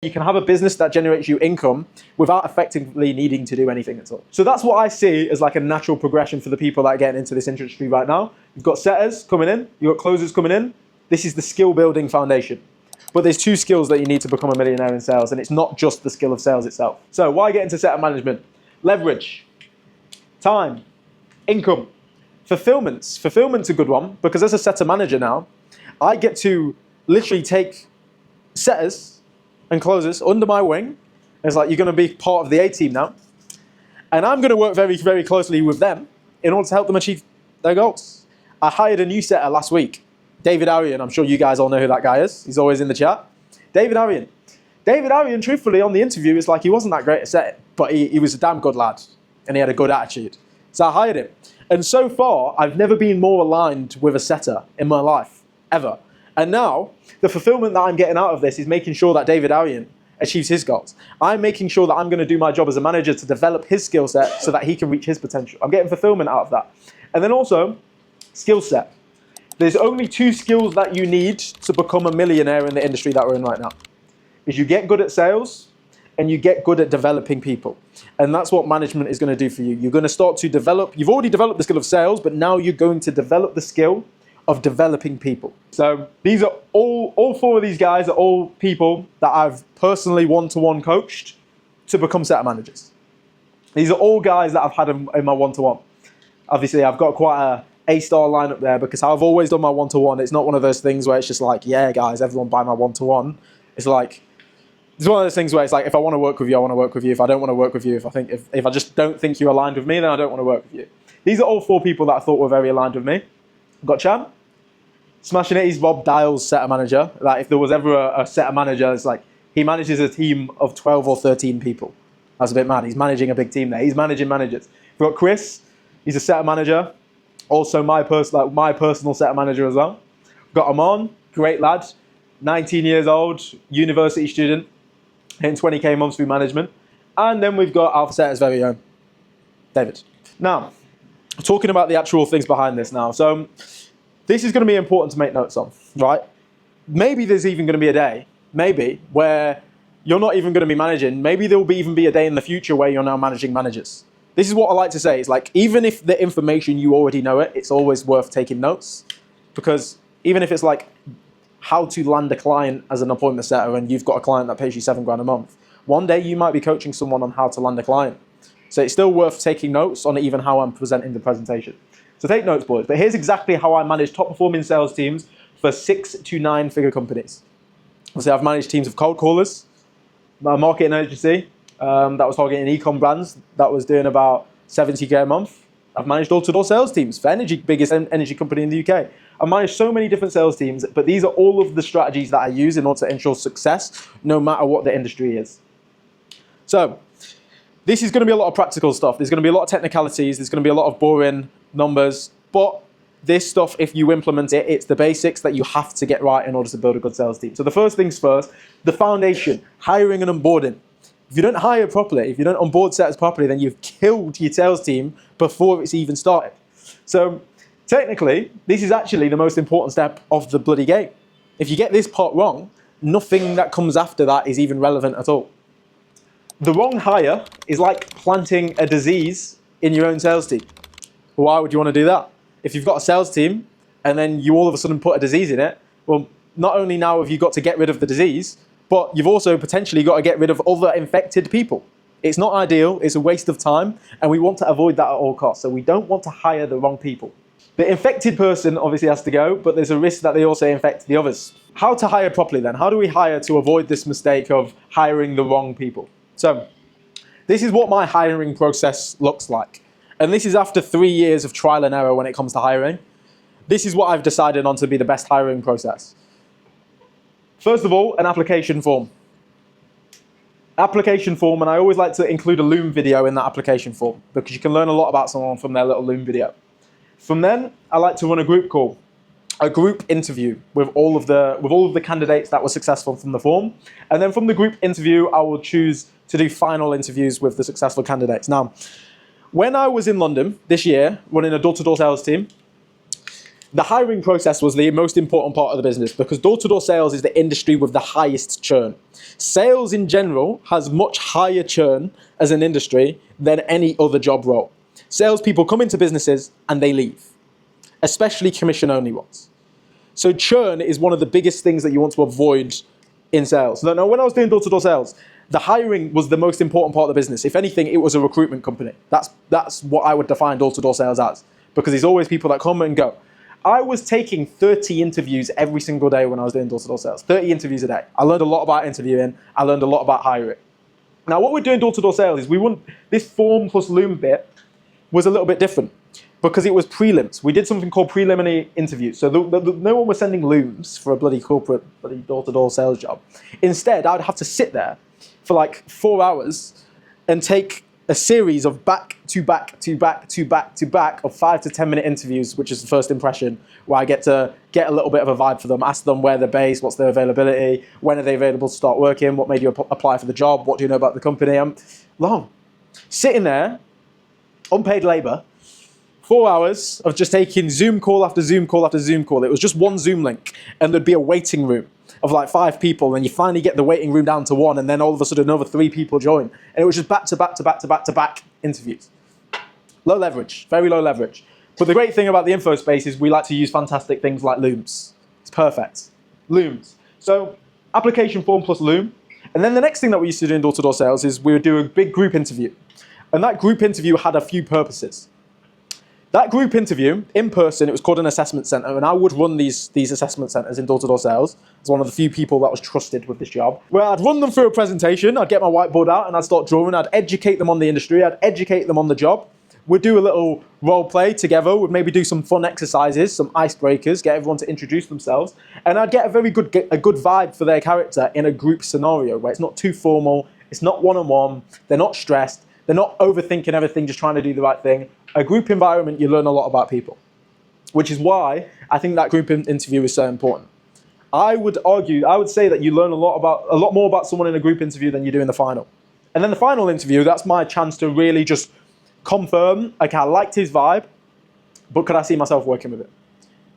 You can have a business that generates you income without effectively needing to do anything at all. So that's what I see as like a natural progression for the people that are getting into this industry right now. You've got setters coming in, you've got closers coming in. This is the skill building foundation. But there's two skills that you need to become a millionaire in sales, and it's not just the skill of sales itself. So why get into setter management? Leverage, time, income, fulfillment. Fulfillment's a good one because as a setter manager now, I get to literally take setters and closers under my wing. It's like, you're going to be part of the A team now. And I'm going to work very, very closely with them in order to help them achieve their goals. I hired a new setter last week, David Arian. I'm sure you guys all know who that guy is. He's always in the chat. David Arian. David Arian, truthfully, on the interview, is like, he wasn't that great at setting, but he was a damn good lad and he had a good attitude. So I hired him. And so far, I've never been more aligned with a setter in my life, ever. And now, the fulfillment that I'm getting out of this is making sure that David Arian achieves his goals. I'm making sure that I'm going to do my job as a manager to develop his skill set so that he can reach his potential. I'm getting fulfillment out of that. And then also, skill set. There's only two skills that you need to become a millionaire in the industry that we're in right now. Is you get good at sales and you get good at developing people. And that's what management is going to do for you. You're going to start to develop, you've already developed the skill of sales, but now you're going to develop the skill of developing people. So these are all four of these guys are all people that I've personally one-to-one coached to become setter managers. These are all guys that I've had in my one-to-one. Obviously, I've got quite a A-star lineup there because I've always done my one-to-one. It's not one of those things where it's just like, yeah, guys, everyone buy my one-to-one. It's like, it's one of those things where it's like, if I want to work with you, I want to work with you. If I don't want to work with you, if I just don't think you're aligned with me, then I don't want to work with you. These are all four people that I thought were very aligned with me. I've got Chan. Smashing it, he's Rob Dial's setter manager. Like, if there was ever a setter manager, it's like, he manages a team of 12 or 13 people. That's a bit mad. He's managing a big team there. He's managing managers. We've got Chris, he's a setter manager. Also my personal setter manager as well. We've got Amon, great lad, 19 years old, university student, hitting 20K a month through management. And then we've got Alpha Setter's very own, David. Now, talking about the actual things behind this now. So, this is going to be important to make notes on, right? Maybe there's even going to be a day, maybe, where you're not even going to be managing. Maybe there will even be a day in the future where you're now managing managers. This is what I like to say. It's like, even if the information, you already know it, it's always worth taking notes. Because even if it's like how to land a client as an appointment setter and you've got a client that pays you $7,000 a month, one day you might be coaching someone on how to land a client. So it's still worth taking notes on even how I'm presenting the presentation. So take notes, boys. But here's exactly how I manage top-performing sales teams for 6 to 9 figure companies. So I've managed teams of cold callers, a marketing agency that was targeting e-com brands that was doing about 70K a month. I've managed door-to-door sales teams for biggest energy company in the UK. I've managed so many different sales teams, but these are all of the strategies that I use in order to ensure success, no matter what the industry is. So this is going to be a lot of practical stuff. There's going to be a lot of technicalities. There's going to be a lot of boring numbers, but this stuff, if you implement it, it's the basics that you have to get right in order to build a good sales team. So the first things first, the foundation, hiring and onboarding. If you don't hire properly, if you don't onboard setters properly, then you've killed your sales team before it's even started. So technically, this is actually the most important step of the bloody game. If you get this part wrong, nothing that comes after that is even relevant at all. The wrong hire is like planting a disease in your own sales team. Why would you want to do that? If you've got a sales team and then you all of a sudden put a disease in it, well, not only now have you got to get rid of the disease, but you've also potentially got to get rid of other infected people. It's not ideal, it's a waste of time, and we want to avoid that at all costs. So we don't want to hire the wrong people. The infected person obviously has to go, but there's a risk that they also infect the others. How to hire properly then? How do we hire to avoid this mistake of hiring the wrong people? So this is what my hiring process looks like. And this is after 3 years of trial and error when it comes to hiring. This is what I've decided on to be the best hiring process. First of all, an application form. Application form, and I always like to include a Loom video in that application form because you can learn a lot about someone from their little Loom video. From then, I like to run a group call, a group interview with all of the candidates that were successful from the form. And then from the group interview, I will choose to do final interviews with the successful candidates. Now, when I was in London this year, running a door-to-door sales team, The hiring process was the most important part of the business because door-to-door sales is the industry with the highest churn. Sales in general has much higher churn as an industry than any other job role. Salespeople come into businesses and they leave, especially commission-only ones. So churn is one of the biggest things that you want to avoid in sales. Now, when I was doing door-to-door sales, the hiring was the most important part of the business. If anything, it was a recruitment company. That's what I would define door-to-door sales as, because there's always people that come and go. I was taking 30 interviews every single day when I was doing door-to-door sales. 30 interviews a day. I learned a lot about interviewing. I learned a lot about hiring. Now, what we're doing door-to-door sales is this form plus loom bit was a little bit different because it was prelims. We did something called preliminary interviews. So no one was sending looms for a bloody corporate, bloody door-to-door sales job. Instead, I'd have to sit there for like 4 hours and take a series of back to back of 5 to 10 minute interviews, which is the first impression, where I get to get a little bit of a vibe for them, ask them where they're based, what's their availability, when are they available to start working, what made you apply for the job, what do you know about the company. I'm long. Sitting there, unpaid labor, 4 hours of just taking Zoom call after Zoom call after Zoom call. It was just one Zoom link, and there'd be a waiting room of like 5 people, and you finally get the waiting room down to 1, and then all of a sudden another 3 people join. And it was just back to back interviews. Low leverage, very low leverage. But the great thing about the info space is we like to use fantastic things like looms. It's perfect. Looms. So application form plus loom. And then the next thing that we used to do in door-to-door sales is we would do a big group interview. And that group interview had a few purposes. That group interview, in person, it was called an assessment center, and I would run these assessment centers in door-to-door sales as one of the few people that was trusted with this job. Where I'd run them through a presentation, I'd get my whiteboard out and I'd start drawing, I'd educate them on the industry, I'd educate them on the job. We'd do a little role play together, we'd maybe do some fun exercises, some icebreakers, get everyone to introduce themselves, and I'd get a good vibe for their character in a group scenario where it's not too formal, it's not one-on-one, they're not stressed, they're not overthinking everything, just trying to do the right thing. A group environment, you learn a lot about people, which is why I think that group interview is so important. I would say that you learn a lot more about someone in a group interview than you do in the final. And then the final interview, that's my chance to really just confirm, okay, I liked his vibe, but could I see myself working with it?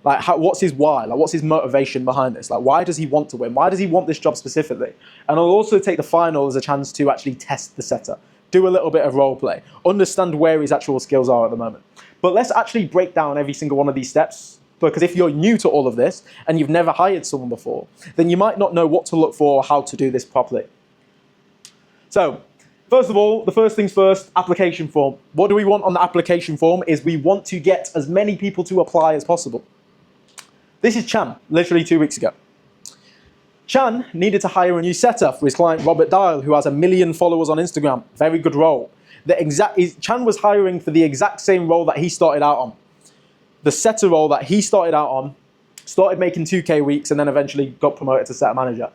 Like, what's his why? Like, what's his motivation behind this? Like, why does he want to win? Why does he want this job specifically? And I'll also take the final as a chance to actually test the setter. Do a little bit of role play, understand where his actual skills are at the moment. But let's actually break down every single one of these steps, because if you're new to all of this and you've never hired someone before, then you might not know what to look for or how to do this properly. So, first of all, the first things first, application form. What do we want on the application form is we want to get as many people to apply as possible. This is Chan, literally 2 weeks ago. Chan needed to hire a new setter for his client Robert Dial, who has 1 million followers on Instagram. Very good role. Chan was hiring for the exact same role that he started out on. The setter role that he started out on, started making 2K weeks, and then eventually got promoted to setter manager.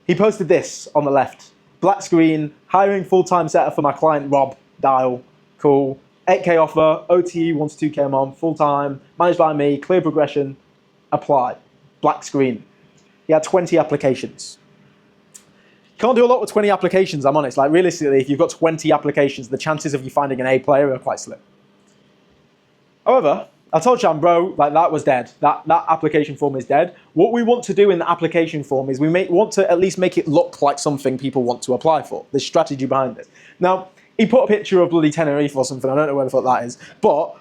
He posted this on the left. Black screen, hiring full-time setter for my client Rob Dial. Cool. 8K offer, OTE 1 to 2K a month, full-time, managed by me, clear progression, apply. Black screen. He had 20 applications. You can't do a lot with 20 applications, I'm honest. Like, realistically, if you've got 20 applications, the chances of you finding an A player are quite slim. However, I told Chan, bro, like, that was dead. That application form is dead. What we want to do in the application form is we want to at least make it look like something people want to apply for. There's strategy behind this. Now, he put a picture of bloody Tenerife or something. I don't know where the fuck that is. But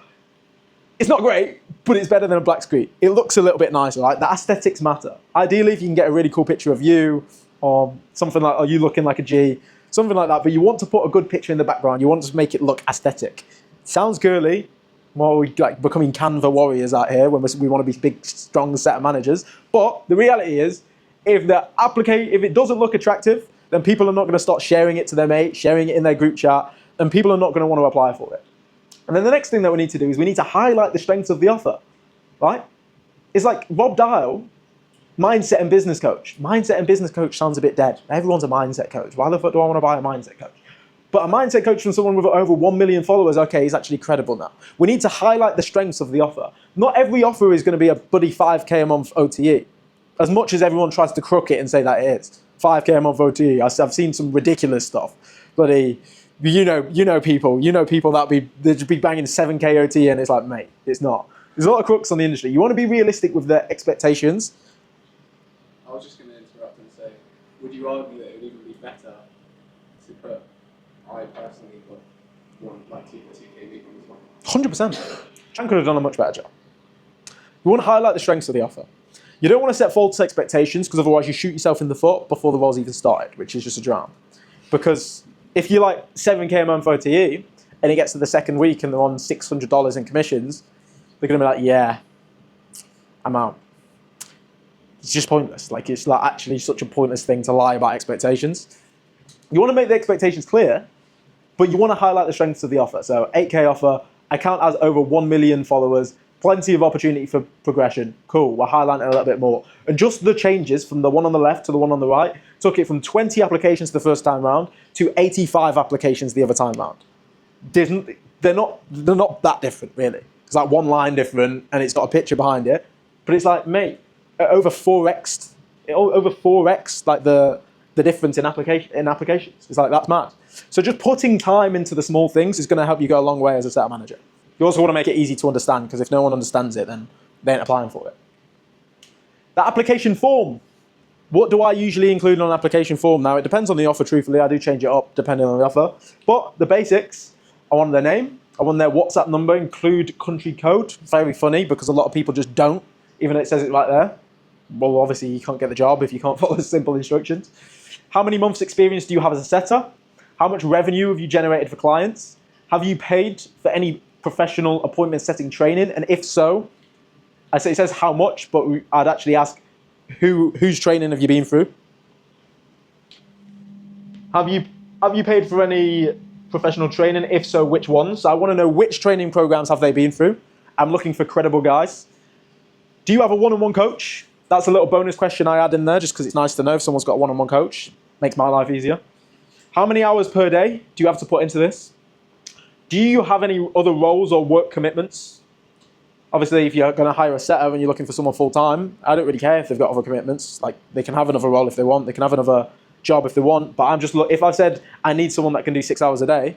it's not great, but it's better than a black screen. It looks a little bit nicer, right? The aesthetics matter. Ideally, if you can get a really cool picture of you, or something like, or you looking like a G, something like that, but you want to put a good picture in the background. You want to make it look aesthetic. Sounds girly. Well, we're like becoming Canva warriors out here when we want to be big, strong set of managers. But the reality is, if it doesn't look attractive, then people are not going to start sharing it to their mates, sharing it in their group chat, and people are not going to want to apply for it. And then the next thing that we need to do is we need to highlight the strengths of the offer, right? It's like Rob Dial, mindset and business coach. Mindset and business coach sounds a bit dead. Everyone's a mindset coach. Why the fuck do I want to buy a mindset coach? But a mindset coach from someone with over 1 million followers, okay, he's actually credible now. We need to highlight the strengths of the offer. Not every offer is going to be a buddy 5K a month OTE. As much as everyone tries to crook it and say that it is. 5K a month OTE. I've seen some ridiculous stuff. Buddy, you know people that just be banging 7K OTE, and it's like, mate, it's not. There's a lot of crooks on the industry. You want to be realistic with their expectations. I was just going to interrupt and say, would you argue that it would even be better to put, I personally put two K as well? 100%. Chan could have done a much better job. You want to highlight the strengths of the offer. You don't want to set false expectations because otherwise you shoot yourself in the foot before the role's even started, which is just a drown. Because if you're like 7K a month OTE and it gets to the second week and they're on $600 in commissions, they're going to be like, yeah, I'm out. It's just pointless. Like, it's like actually such a pointless thing to lie about expectations. You want to make the expectations clear, but you want to highlight the strengths of the offer. So 8K offer, account has over 1 million followers, plenty of opportunity for progression. Cool, we're highlighting it a little bit more. And just the changes from the one on the left to the one on the right took it from 20 applications the first time round to 85 applications the other time round. They're not that different, really. It's like one line different and it's got a picture behind it. But it's like, mate, over 4x like the difference in applications. It's like, that's mad. So just putting time into the small things is going to help you go a long way as a setup manager. You also want to make it easy to understand, because if no one understands it, then they ain't applying for it. The application form. What do I usually include on an application form? Now, it depends on the offer, truthfully. I do change it up depending on the offer. But the basics, I want their name. I want their WhatsApp number, include country code. Very funny, because a lot of people just don't, even though it says it right there. Well, obviously, you can't get the job if you can't follow simple instructions. How many months experience do you have as a setter? How much revenue have you generated for clients? Have you paid for any professional appointment setting training? And if so, I say it says how much, but I'd actually ask whose training have you been through? Have you paid for any professional training? If so, which ones? So I want to know which training programs have they been through. I'm looking for credible guys. Do you have a one-on-one coach? That's a little bonus question I add in there just because it's nice to know if someone's got a one-on-one coach. Makes my life easier. How many hours per day do you have to put into this? Do you have any other roles or work commitments? Obviously, if you're going to hire a setter and you're looking for someone full-time, I don't really care if they've got other commitments. Like, they can have another role if they want. They can have another job if they want. But I'm just if I've said I need someone that can do 6 hours a day,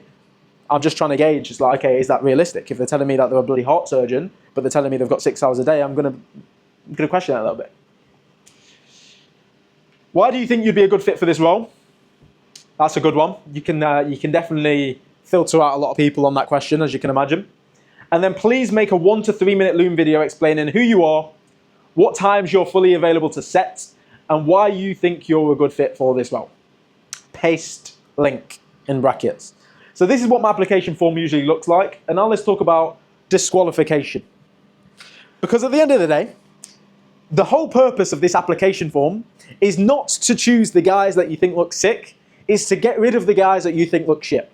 I'm just trying to gauge. It's like, okay, is that realistic? If they're telling me that they're a bloody heart surgeon, but they're telling me they've got 6 hours a day, I'm going to question that a little bit. Why do you think you'd be a good fit for this role? That's a good one. You can definitely filter out a lot of people on that question, as you can imagine. And then please make a 1 to 3 minute Loom video explaining who you are, what times you're fully available to set, and why you think you're a good fit for this role. Paste link in brackets. So this is what my application form usually looks like. And now let's talk about disqualification. Because at the end of the day, the whole purpose of this application form is not to choose the guys that you think look sick, is to get rid of the guys that you think look shit.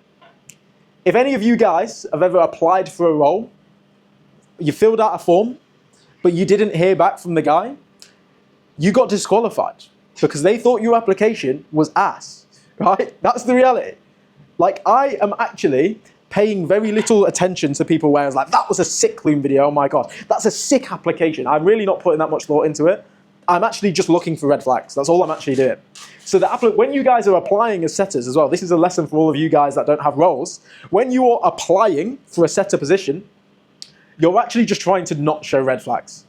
If any of you guys have ever applied for a role, you filled out a form, but you didn't hear back from the guy, you got disqualified because they thought your application was ass, right? That's the reality. Like, I am actually paying very little attention to people where it's like, that was a sick Loom video, oh my God, that's a sick application. I'm really not putting that much thought into it. I'm actually just looking for red flags. That's all I'm actually doing. So when you guys are applying as setters as well, this is a lesson for all of you guys that don't have roles. When you are applying for a setter position, you're actually just trying to not show red flags.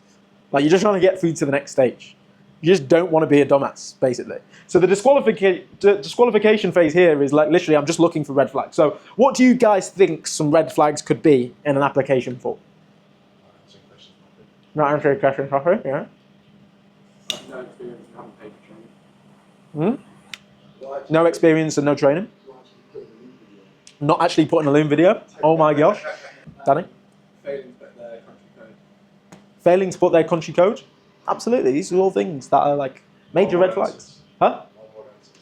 Like, you're just trying to get through to the next stage. You just don't want to be a dumbass, basically. So the disqualification phase here is like, literally, I'm just looking for red flags. So what do you guys think some red flags could be in an application form? Not answering questions properly, yeah. No experience, haven't paid for training. No experience and no training. Not actually putting a Loom video. Oh my gosh. Danny? Failing to put their country code. Failing to put their country code? Absolutely. These are all things that are like major red flags. Huh?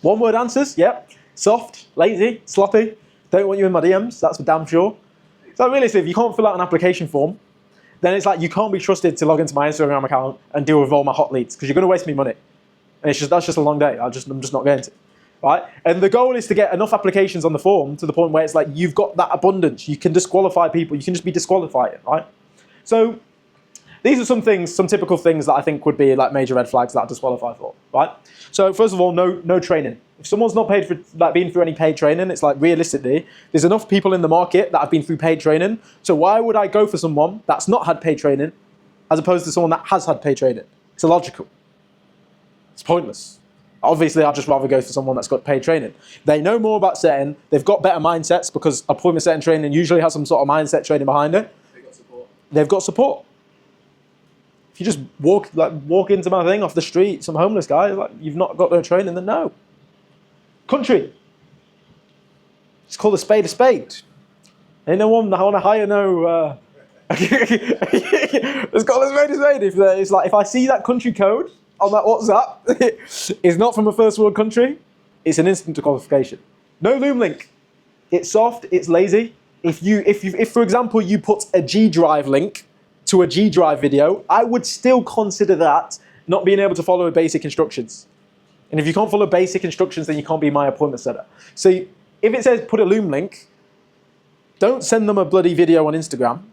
One word answers? Yep. Soft, lazy, sloppy. Don't want you in my DMs. That's for damn sure. So really, if you can't fill out an application form, then it's like you can't be trusted to log into my Instagram account and deal with all my hot leads because you're going to waste me money. And that's just a long day. I'm just not going to. Right? And the goal is to get enough applications on the form to the point where it's like you've got that abundance. You can disqualify people. You can just be disqualifying, right? So These are some things, some typical things that I think would be like major red flags that I'd disqualify for, right? So first of all, no training. If someone's not paid for, like, been through any paid training, it's like realistically, there's enough people in the market that have been through paid training. So why would I go for someone that's not had paid training as opposed to someone that has had paid training? It's illogical. It's pointless. Obviously, I'd just rather go for someone that's got paid training. They know more about setting. They've got better mindsets because appointment setting training usually has some sort of mindset training behind it. They've got support. They've got support. If you just walk into my thing off the street, some homeless guy, like, you've not got no training, then no. Country. It's called a spade a spade. Ain't no one I want to hire no. Let's call it a spade a spade. It's like if I see that country code on that WhatsApp, it's not from a first world country. It's an instant disqualification. No Loom link. It's soft. It's lazy. If for example you put a G Drive link to a G Drive video, I would still consider that not being able to follow basic instructions. And if you can't follow basic instructions, then you can't be my appointment setter. So if it says put a Loom link, don't send them a bloody video on Instagram.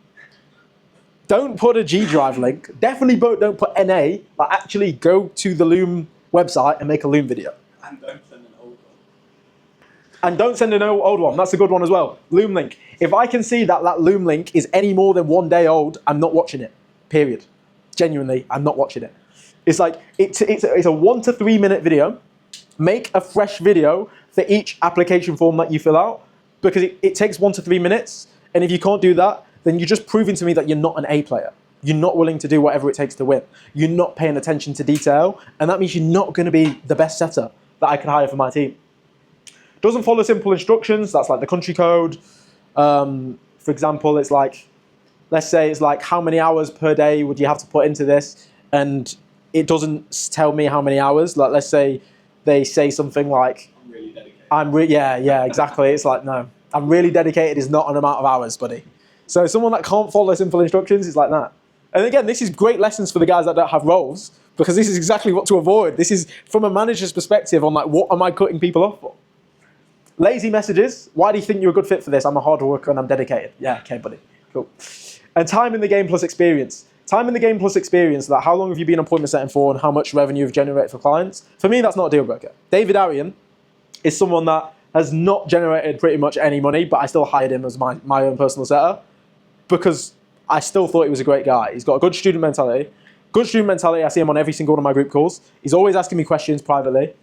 Don't put a G Drive link. Definitely don't put NA, but actually go to the Loom website and make a Loom video. And don't send an old one. And don't send an old one. That's a good one as well. Loom link. If I can see that that Loom link is any more than 1 day old, I'm not watching it. Period. Genuinely, I'm not watching it. It's like, it's a 1 to 3 minute video. Make a fresh video for each application form that you fill out, because it takes 1 to 3 minutes. And if you can't do that, then you're just proving to me that you're not an A player. You're not willing to do whatever it takes to win. You're not paying attention to detail. And that means you're not going to be the best setter that I could hire for my team. Doesn't follow simple instructions. That's like the country code. For example, it's like, let's say it's like, how many hours per day would you have to put into this? And it doesn't tell me how many hours. Like, let's say they say something like, I'm really dedicated. Yeah, exactly. It's like, no, I'm really dedicated is not an amount of hours, buddy. So someone that can't follow simple instructions is like that. And again, this is great lessons for the guys that don't have roles, because this is exactly what to avoid. This is from a manager's perspective on like, what am I cutting people off for? Lazy messages. Why do you think you're a good fit for this? I'm a hard worker and I'm dedicated. Yeah, okay, buddy. Cool. And time in the game plus experience. Time in the game plus experience, that how long have you been appointment setting for and how much revenue you've generated for clients? For me, that's not a deal breaker. David Arian is someone that has not generated pretty much any money, but I still hired him as my own personal setter because I still thought he was a great guy. He's got a good student mentality. Good student mentality, I see him on every single one of my group calls. He's always asking me questions privately.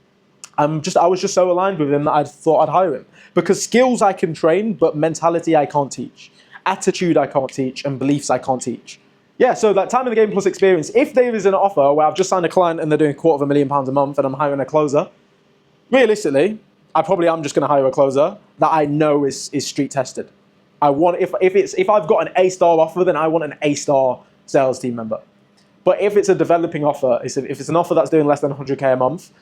I was just so aligned with him that I thought I'd hire him. Because skills I can train, but mentality I can't teach. Attitude I can't teach, and beliefs I can't teach. Yeah, so that time in the game plus experience. If there is an offer where I've just signed a client and they're doing £250,000 a month and I'm hiring a closer, realistically, I probably am just going to hire a closer that I know is street tested. I want if I've got an A-star offer, then I want an A-star sales team member. But if it's a developing offer, if it's an offer that's doing less than 100K a month,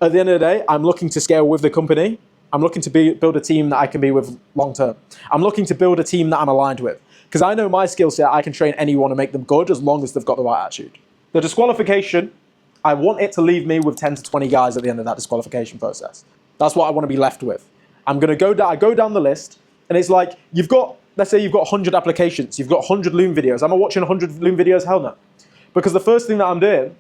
at the end of the day, I'm looking to scale with the company. I'm looking to build a team that I can be with long term. I'm looking to build a team that I'm aligned with. Because I know my skill set, I can train anyone and make them good as long as they've got the right attitude. The disqualification, I want it to leave me with 10 to 20 guys at the end of that disqualification process. That's what I want to be left with. I go down the list, and it's like, let's say you've got 100 applications, you've got 100 Loom videos. Am I watching 100 Loom videos? Hell no. Because the first thing that I'm doing,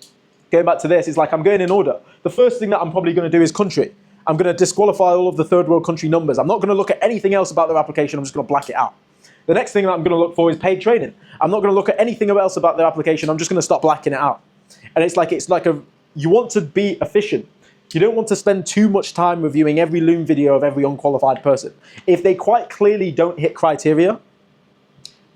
going back to this, is like I'm going in order. The first thing that I'm probably going to do is country. I'm going to disqualify all of the third world country numbers. I'm not going to look at anything else about their application. I'm just going to black it out. The next thing that I'm going to look for is paid training. I'm not going to look at anything else about their application. I'm just going to start blacking it out. And it's like you want to be efficient. You don't want to spend too much time reviewing every Loom video of every unqualified person. If they quite clearly don't hit criteria,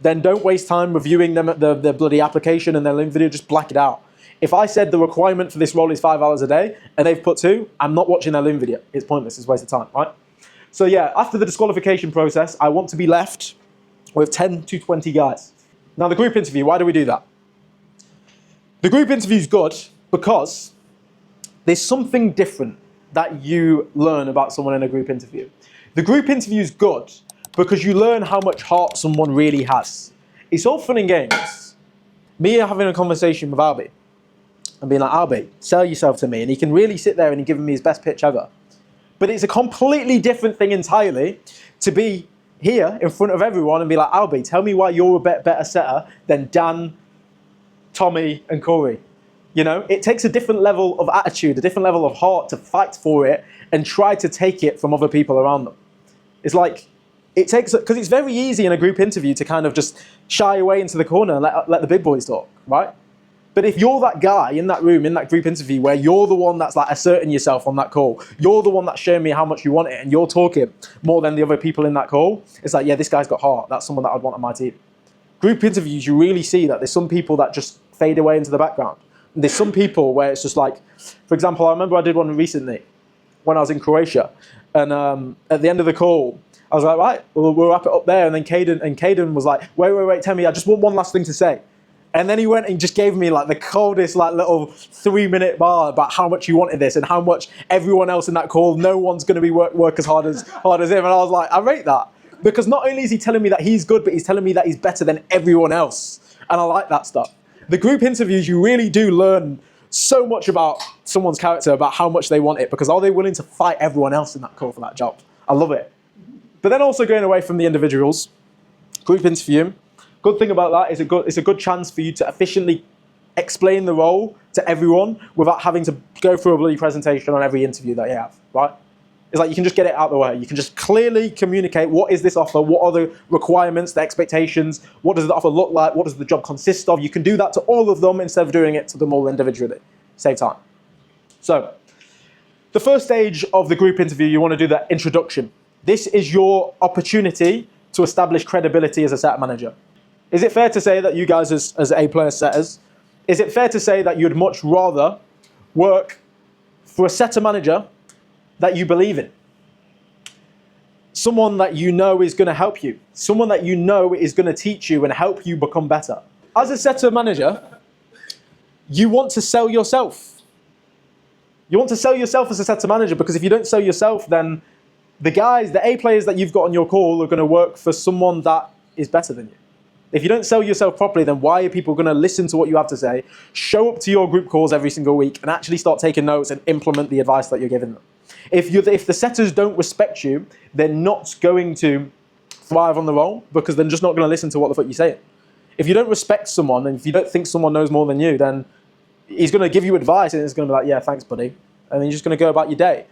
then don't waste time reviewing them at the bloody application and their Loom video, just black it out. If I said the requirement for this role is 5 hours a day and they've put 2, I'm not watching their Loom video. It's pointless, it's a waste of time, right? So yeah, after the disqualification process, I want to be left with 10 to 20 guys. Now the group interview, why do we do that? The group interview is good because there's something different that you learn about someone in a group interview. The group interview is good because you learn how much heart someone really has. It's all fun and games. Me having a conversation with Albie and being like, Albie, sell yourself to me. And he can really sit there and he's giving me his best pitch ever. But it's a completely different thing entirely to be here in front of everyone and be like, Albie, tell me why you're a better setter than Dan Tommy and Corey. You know, it takes a different level of attitude, a different level of heart to fight for it and try to take it from other people around them. It's like, it takes, because it's very easy in a group interview to kind of just shy away into the corner and let the big boys talk, right? But if you're that guy in that room, in that group interview, where you're the one that's like asserting yourself on that call, you're the one that's showing me how much you want it, and you're talking more than the other people in that call, it's like, yeah, this guy's got heart. That's someone that I'd want on my team. Group interviews, you really see that there's some people that just fade away into the background. And there's some people where it's just like, for example, I remember I did one recently when I was in Croatia, and at the end of the call, I was like, right, we'll wrap it up there. And then Caden was like, wait, Temi, I just want one last thing to say. And then he went and just gave me like the coldest like little 3-minute bar about how much he wanted this and how much everyone else in that call, no one's going to be work as hard as him. And I was like, I rate that, because not only is he telling me that he's good, but he's telling me that he's better than everyone else. And I like that stuff. The group interviews, you really do learn so much about someone's character, about how much they want it, because are they willing to fight everyone else in that call for that job? I love it. But then also going away from the individuals, group interview, good thing about that is it's a good chance for you to efficiently explain the role to everyone without having to go through a bloody presentation on every interview that you have, right? It's like you can just get it out of the way. You can just clearly communicate, what is this offer? What are the requirements, the expectations? What does the offer look like? What does the job consist of? You can do that to all of them instead of doing it to them all individually. Save time. So the first stage of the group interview, you want to do the introduction. This is your opportunity to establish credibility as a set manager. Is it fair to say that you guys as A-player setters, is it fair to say that you'd much rather work for a setter manager that you believe in? Someone that you know is going to help you. Someone that you know is going to teach you and help you become better. As a setter manager, you want to sell yourself. You want to sell yourself as a setter manager, because if you don't sell yourself, then the guys, the A-players that you've got on your call are going to work for someone that is better than you. If you don't sell yourself properly, then why are people going to listen to what you have to say, show up to your group calls every single week, and actually start taking notes and implement the advice that you're giving them? If the setters don't respect you, they're not going to thrive on the role, because they're just not going to listen to what the fuck you're saying. If you don't respect someone, and if you don't think someone knows more than you, then he's going to give you advice, and it's going to be like, yeah, thanks, buddy. And then you're just going to go about your day.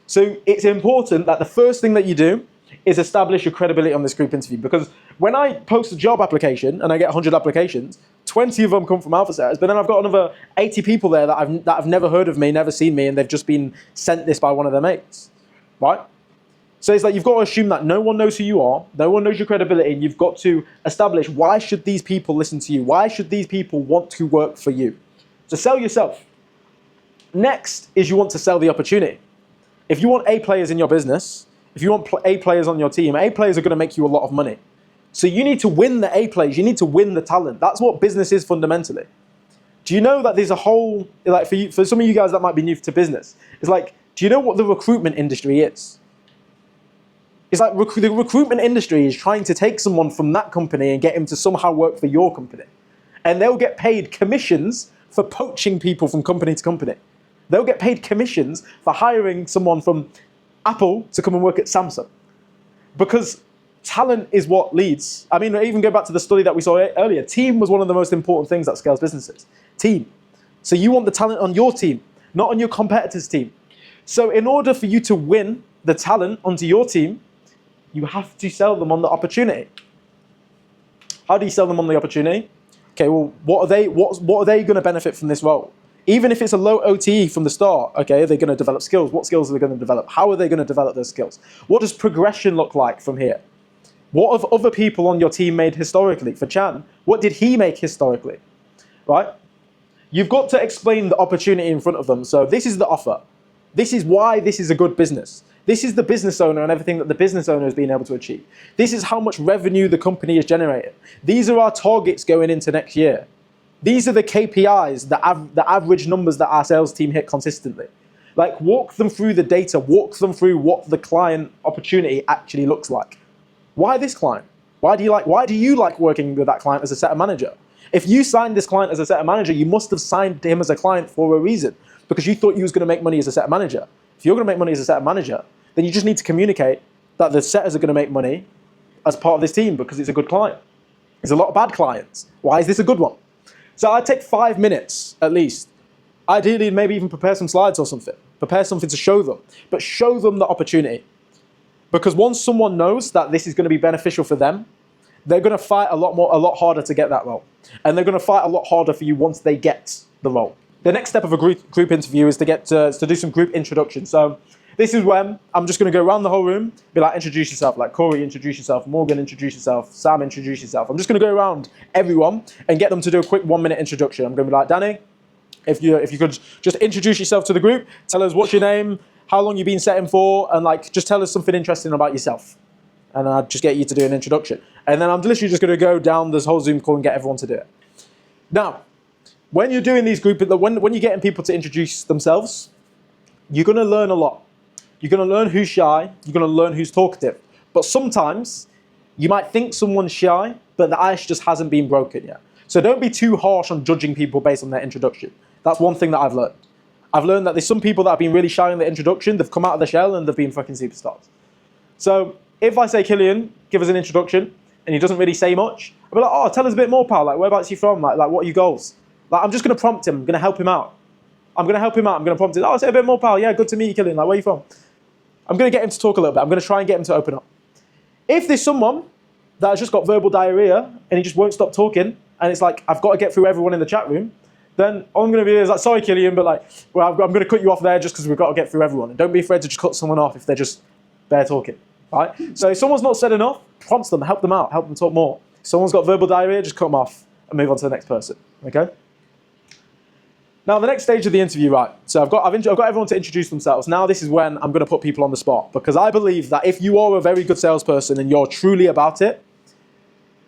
So it's important that the first thing that you do is establish your credibility on this group interview, because when I post a job application and I get 100 applications, 20 of them come from alpha setters, but then I've got another 80 people there that have never heard of me, never seen me, and they've just been sent this by one of their mates, right? So it's like you've got to assume that no one knows who you are, no one knows your credibility, and you've got to establish, why should these people listen to you? Why should these people want to work for you? So sell yourself. Next is you want to sell the opportunity. If you want A players in your business, if you want A players on your team, A players are going to make you a lot of money. So you need to win the A players. You need to win the talent. That's what business is fundamentally. Do you know that there's a whole, like for some of you guys that might be new to business, it's like, do you know what the recruitment industry is? It's like the recruitment industry is trying to take someone from that company and get him to somehow work for your company. And they'll get paid commissions for poaching people from company to company. They'll get paid commissions for hiring someone from Apple to come and work at Samsung. Because talent is what leads. I mean, even go back to the study that we saw earlier. Team was one of the most important things that scales businesses. Team. So you want the talent on your team, not on your competitor's team. So in order for you to win the talent onto your team, you have to sell them on the opportunity. How do you sell them on the opportunity? Okay, well, what are they going to benefit from this role? Even if it's a low OTE from the start, okay, they're going to develop skills. What skills are they going to develop? How are they going to develop those skills? What does progression look like from here? What have other people on your team made historically? For Chan, what did he make historically? Right? You've got to explain the opportunity in front of them. So this is the offer. This is why this is a good business. This is the business owner and everything that the business owner has been able to achieve. This is how much revenue the company is generating. These are our targets going into next year. These are the KPIs, the average numbers that our sales team hit consistently. Like, walk them through the data, walk them through what the client opportunity actually looks like. Why this client? Why do you like working with that client as a setter manager? If you signed this client as a setter manager, you must have signed him as a client for a reason, because you thought you was going to make money as a setter manager. If you're going to make money as a setter manager, then you just need to communicate that the setters are going to make money as part of this team because it's a good client. There's a lot of bad clients. Why is this a good one? So I'd take 5 minutes at least. Ideally, maybe even prepare some slides or something. Prepare something to show them, but show them the opportunity. Because once someone knows that this is going to be beneficial for them, they're going to fight a lot harder to get that role. And they're going to fight a lot harder for you once they get the role. The next step of a group interview is to do some group introduction. So this is when I'm just going to go around the whole room, be like, introduce yourself. Like, Corey, introduce yourself. Morgan, introduce yourself. Sam, introduce yourself. I'm just going to go around everyone and get them to do a quick 1-minute introduction. I'm going to be like, Danny, if you could just introduce yourself to the group, tell us what's your name, how long you've been setting for, and like just tell us something interesting about yourself. And I'll just get you to do an introduction. And then I'm literally just going to go down this whole Zoom call and get everyone to do it. Now, when you're doing these when you're getting people to introduce themselves, you're going to learn a lot. You're going to learn who's shy. You're going to learn who's talkative. But sometimes you might think someone's shy, but the ice just hasn't been broken yet. So don't be too harsh on judging people based on their introduction. That's one thing that I've learned. I've learned that there's some people that have been really shy in their introduction. They've come out of the shell and they've been fucking superstars. So if I say, Killian, give us an introduction, and he doesn't really say much, I'll be like, oh, tell us a bit more, pal. Like, whereabouts are you from? Like, what are your goals? Like, I'm just going to prompt him. I'm going to help him out. I'm going to prompt him. Oh, say a bit more, pal. Yeah, good to meet you, Killian. Like, where are you from? I'm going to get him to talk a little bit. I'm going to try and get him to open up. If there's someone that has just got verbal diarrhea and he just won't stop talking, and it's like, I've got to get through everyone in the chat room, then all I'm going to be is like, sorry, Killian, but like, well, I'm going to cut you off there just because we've got to get through everyone. And don't be afraid to just cut someone off if they're just bare talking, right? So if someone's not said enough, prompt them, help them out, help them talk more. If someone's got verbal diarrhea, just cut them off and move on to the next person, okay? Now, the next stage of the interview, right? So I've got everyone to introduce themselves. Now this is when I'm going to put people on the spot, because I believe that if you are a very good salesperson and you're truly about it,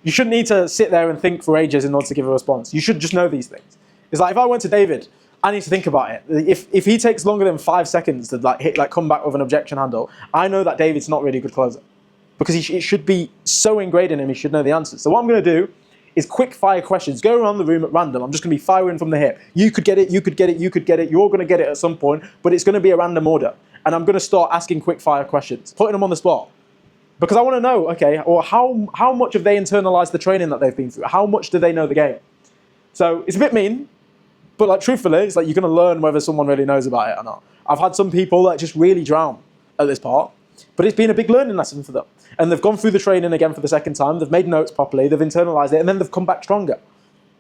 you shouldn't need to sit there and think for ages in order to give a response. You should just know these things. It's like if I went to David, I need to think about it. If he takes longer than 5 seconds to come back with an objection handle, I know that David's not really a good closer, because it should be so ingrained in him. He should know the answers. So what I'm going to do is quick fire questions. Go around the room at random. I'm just going to be firing from the hip. You could get it. You could get it. You could get it. You're going to get it at some point, but it's going to be a random order. And I'm going to start asking quick fire questions, putting them on the spot. Because I want to know, okay, or how much have they internalized the training that they've been through? How much do they know the game? So it's a bit mean, but like truthfully, it's like you're going to learn whether someone really knows about it or not. I've had some people that just really drown at this part, but it's been a big learning lesson for them. And they've gone through the training again for the second time, they've made notes properly, they've internalized it, and then they've come back stronger.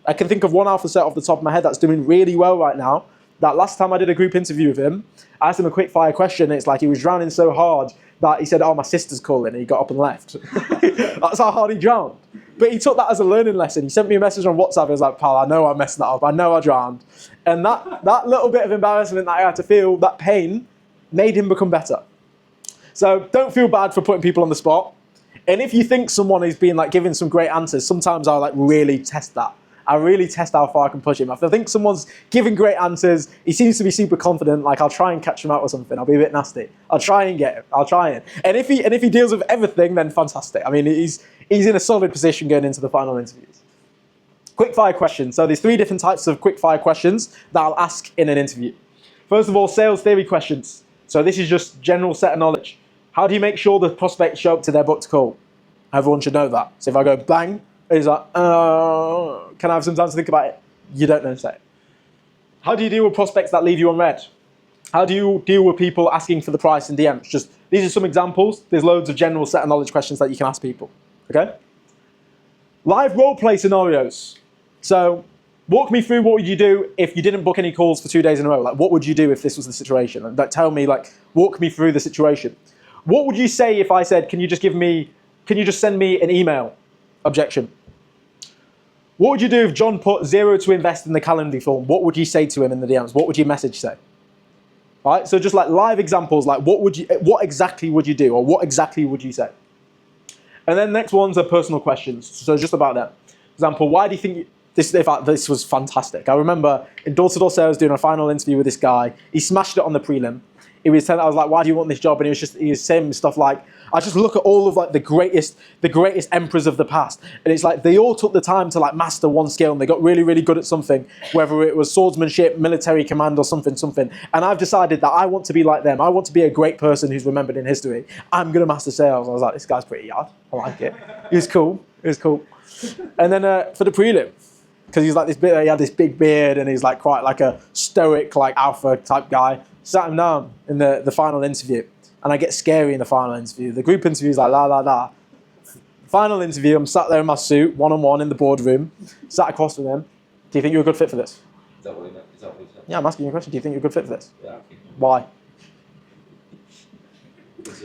I can think of one alpha set off the top of my head that's doing really well right now. That last time I did a group interview with him, I asked him a quick fire question, and it's like he was drowning so hard that he said, oh, my sister's calling, and he got up and left. That's how hard he drowned. But he took that as a learning lesson. He sent me a message on WhatsApp. He was like, pal, I know I messed that up. I know I drowned. And that little bit of embarrassment that I had to feel, that pain, made him become better. So don't feel bad for putting people on the spot. And if you think someone is being like giving some great answers, sometimes I'll like really test that. I really test how far I can push him. If I think someone's giving great answers, he seems to be super confident, like I'll try and catch him out with something. I'll be a bit nasty. I'll try and get him. I'll try and. And if he deals with everything, then fantastic. I mean, he's in a solid position going into the final interviews. Quick fire questions. So there's 3 different types of quick fire questions that I'll ask in an interview. First of all, sales theory questions. So this is just general set of knowledge. How do you make sure the prospects show up to their booked call? Everyone should know that. So if I go bang, he's like, can I have some time to think about it? You don't know to say. How do you deal with prospects that leave you unread? How do you deal with people asking for the price in DMs? Just these are some examples. There's loads of general set of knowledge questions that you can ask people. Okay? Live role play scenarios. So walk me through what would you do if you didn't book any calls for 2 days in a row? Like what would you do if this was the situation? And tell me, like, walk me through the situation. What would you say if I said, can you just send me an email? Objection. What would you do if John put 0 to invest in the Calendly form? What would you say to him in the DMs? What would your message say? All right, so just like live examples, like what exactly would you do, or what exactly would you say? And then next ones are personal questions, so just about them. Example, why do you think this was fantastic? I remember in door-to-door sales doing a final interview with this guy. He smashed it on the prelim. He was telling, I was like, why do you want this job? And he was saying stuff like, I just look at all of like the greatest emperors of the past, and it's like they all took the time to like master one skill, and they got really, really good at something, whether it was swordsmanship, military command, or something. And I've decided that I want to be like them. I want to be a great person who's remembered in history. I'm gonna master sales. I was like, this guy's pretty hard. I like it. It was cool. And then for the prelim, because he's like he had this big beard and he's like quite like a stoic, like alpha type guy. Sat him down in the final interview, and I get scary in the final interview. The group interview is like la la la. Final interview, I'm sat there in my suit, one-on-one in the boardroom, sat across from him. Do you think you're a good fit for this? Is that what he meant? Is that what he said? Yeah, I'm asking you a question. Do you think you're a good fit for this? Yeah. Why?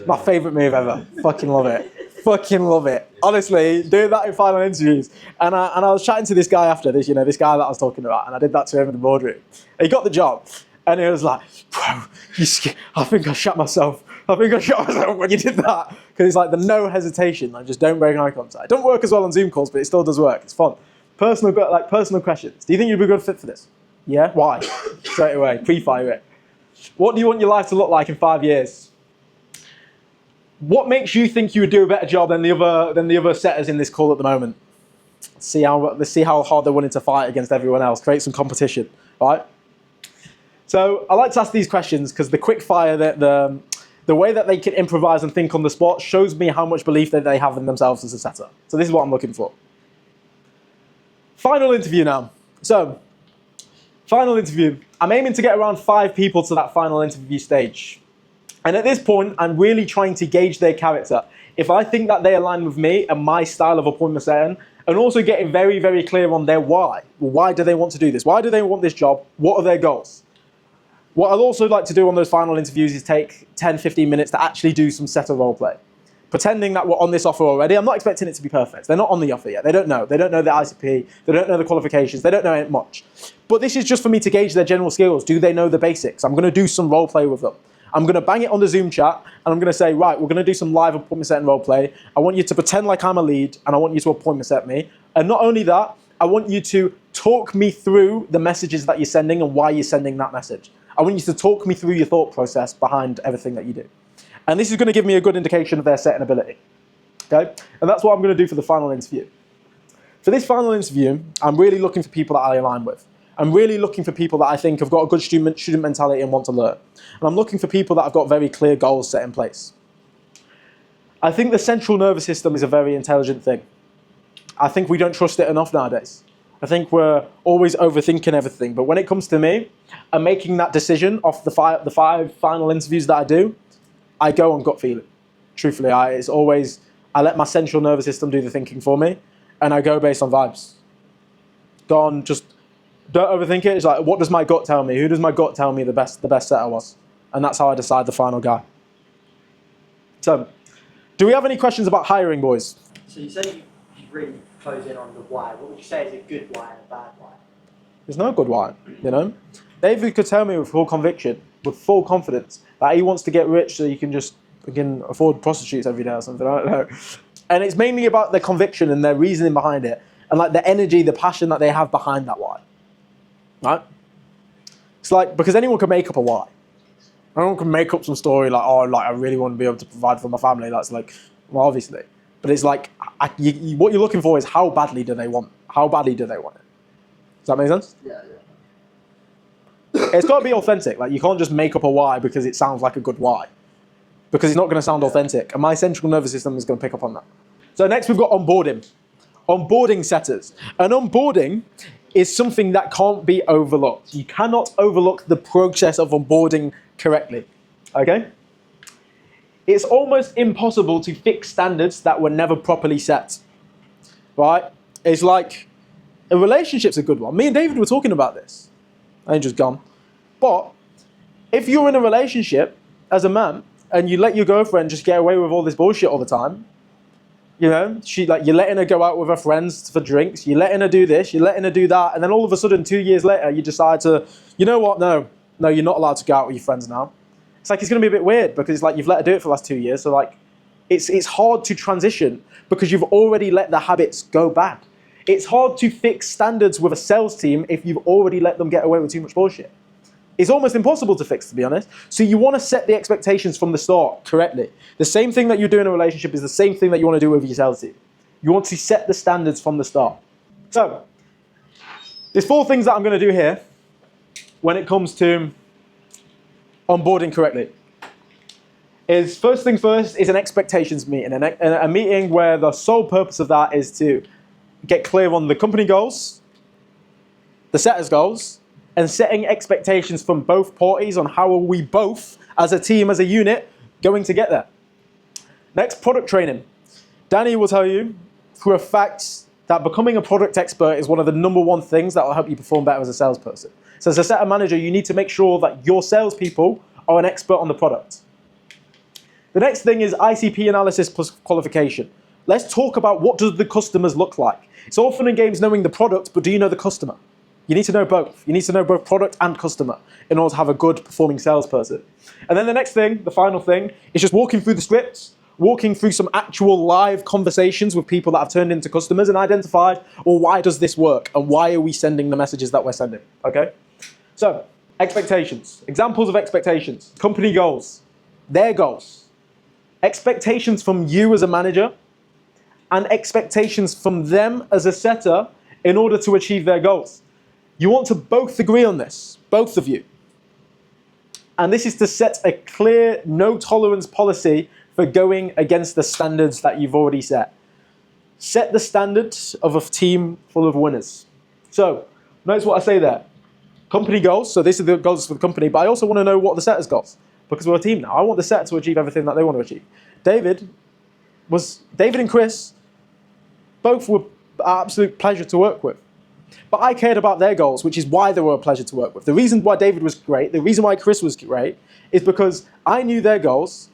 My favourite move ever. Fucking love it. Fucking love it. Honestly, doing that in final interviews. And I was chatting to this guy after this, this guy that I was talking about, and I did that to him in the boardroom. He got the job, and he was like, bro, I think I shot myself. When you did that. Because it's like the no hesitation, like just don't break eye contact. It don't work as well on Zoom calls, but it still does work. It's fun. Personal questions. Do you think you'd be a good fit for this? Yeah? Why? Straight away, pre-fire it. What do you want your life to look like in 5 years? What makes you think you would do a better job than the other setters in this call at the moment? Let's see how hard they're willing to fight against everyone else. Create some competition, right? So I like to ask these questions because the quick fire, the way that they can improvise and think on the spot shows me how much belief that they have in themselves as a setter. So this is what I'm looking for. Final interview now. So, final interview. I'm aiming to get around 5 people to that final interview stage. And at this point, I'm really trying to gauge their character. If I think that they align with me and my style of appointment setting, and also getting very, very clear on their why. Well, why do they want to do this? Why do they want this job? What are their goals? What I'd also like to do on those final interviews is take 10, 15 minutes to actually do some setter role play. Pretending that we're on this offer already. I'm not expecting it to be perfect. They're not on the offer yet. They don't know. They don't know the ICP. They don't know the qualifications. They don't know much. But this is just for me to gauge their general skills. Do they know the basics? I'm going to do some role play with them. I'm going to bang it on the Zoom chat, and I'm going to say, right, we're going to do some live appointment setting role play. I want you to pretend like I'm a lead, and I want you to appointment set me. And not only that, I want you to talk me through the messages that you're sending and why you're sending that message. I want you to talk me through your thought process behind everything that you do. And this is going to give me a good indication of their setting ability. Okay? And that's what I'm going to do for the final interview. For this final interview, I'm really looking for people that I align with. I'm really looking for people that I think have got a good student mentality and want to learn. And I'm looking for people that have got very clear goals set in place. I think the central nervous system is a very intelligent thing. I think we don't trust it enough nowadays. I think we're always overthinking everything. But when it comes to me, and making that decision off the five final interviews that I do, I go on gut feeling. Truthfully, I let my central nervous system do the thinking for me, and I go based on vibes. Just don't overthink it. It's like, what does my gut tell me? Who does my gut tell me the best setter was? And that's how I decide the final guy. So, do we have any questions about hiring, boys? So you say you really close in on the why. What would you say is a good why and a bad why? There's no good why, David could tell me with full conviction, with full confidence, that he wants to get rich so he can just afford prostitutes every day or something. I don't know. And it's mainly about their conviction and their reasoning behind it, and like the energy, the passion that they have behind that why. Right? It's like, because anyone can make up a why. Anyone can make up some story like, I really want to be able to provide for my family. That's like, well, obviously. But it's like, what you're looking for is how badly do they want it? How badly do they want it? Does that make sense? Yeah. It's got to be authentic. Like, you can't just make up a why because it sounds like a good why. Because it's not going to sound authentic. And my central nervous system is going to pick up on that. So next we've got onboarding. Onboarding setters. And onboarding is something that can't be overlooked. You cannot overlook the process of onboarding correctly. Okay? It's almost impossible to fix standards that were never properly set. Right? It's like, a relationship's a good one. Me and David were talking about this. I ain't just gone. But if you're in a relationship as a man and you let your girlfriend just get away with all this bullshit all the time, you're letting her go out with her friends for drinks, you're letting her do this, you're letting her do that, and then all of a sudden 2 years later you decide to, you know what, no, you're not allowed to go out with your friends now. It's like, it's going to be a bit weird because it's like you've let her do it for the last 2 years, so like it's hard to transition because you've already let the habits go bad. It's hard to fix standards with a sales team if you've already let them get away with too much bullshit. It's almost impossible to fix, to be honest. So you want to set the expectations from the start correctly. The same thing that you do in a relationship is the same thing that you want to do with your sales team. You want to set the standards from the start. So, there's 4 things that I'm going to do here when it comes to onboarding correctly. First thing first is an expectations meeting. A meeting where the sole purpose of that is to get clear on the company goals, the setter's goals, and setting expectations from both parties on how are we both, as a team, as a unit, going to get there. Next, product training. Danny will tell you for a fact that becoming a product expert is one of the number one things that will help you perform better as a salesperson. So as a setter manager, you need to make sure that your salespeople are an expert on the product. The next thing is ICP analysis plus qualification. Let's talk about what do the customers look like. It's all fun and games knowing the product, but do you know the customer? You need to know both. You need to know both product and customer in order to have a good performing salesperson. And then the next thing, the final thing, is just walking through the scripts, walking through some actual live conversations with people that have turned into customers and identified, well, why does this work? And why are we sending the messages that we're sending, okay? So, expectations. Examples of expectations. Company goals. Their goals. Expectations from you as a manager and expectations from them as a setter in order to achieve their goals. You want to both agree on this, both of you. And this is to set a clear no tolerance policy for going against the standards that you've already set. Set the standards of a team full of winners. So, notice what I say there. Company goals, so these are the goals for the company, but I also want to know what the setter's goals, because we're a team now. I want the setter to achieve everything that they want to achieve. David and Chris both were an absolute pleasure to work with. But I cared about their goals, which is why they were a pleasure to work with. The reason why David was great, the reason why Chris was great, is because I knew their goals,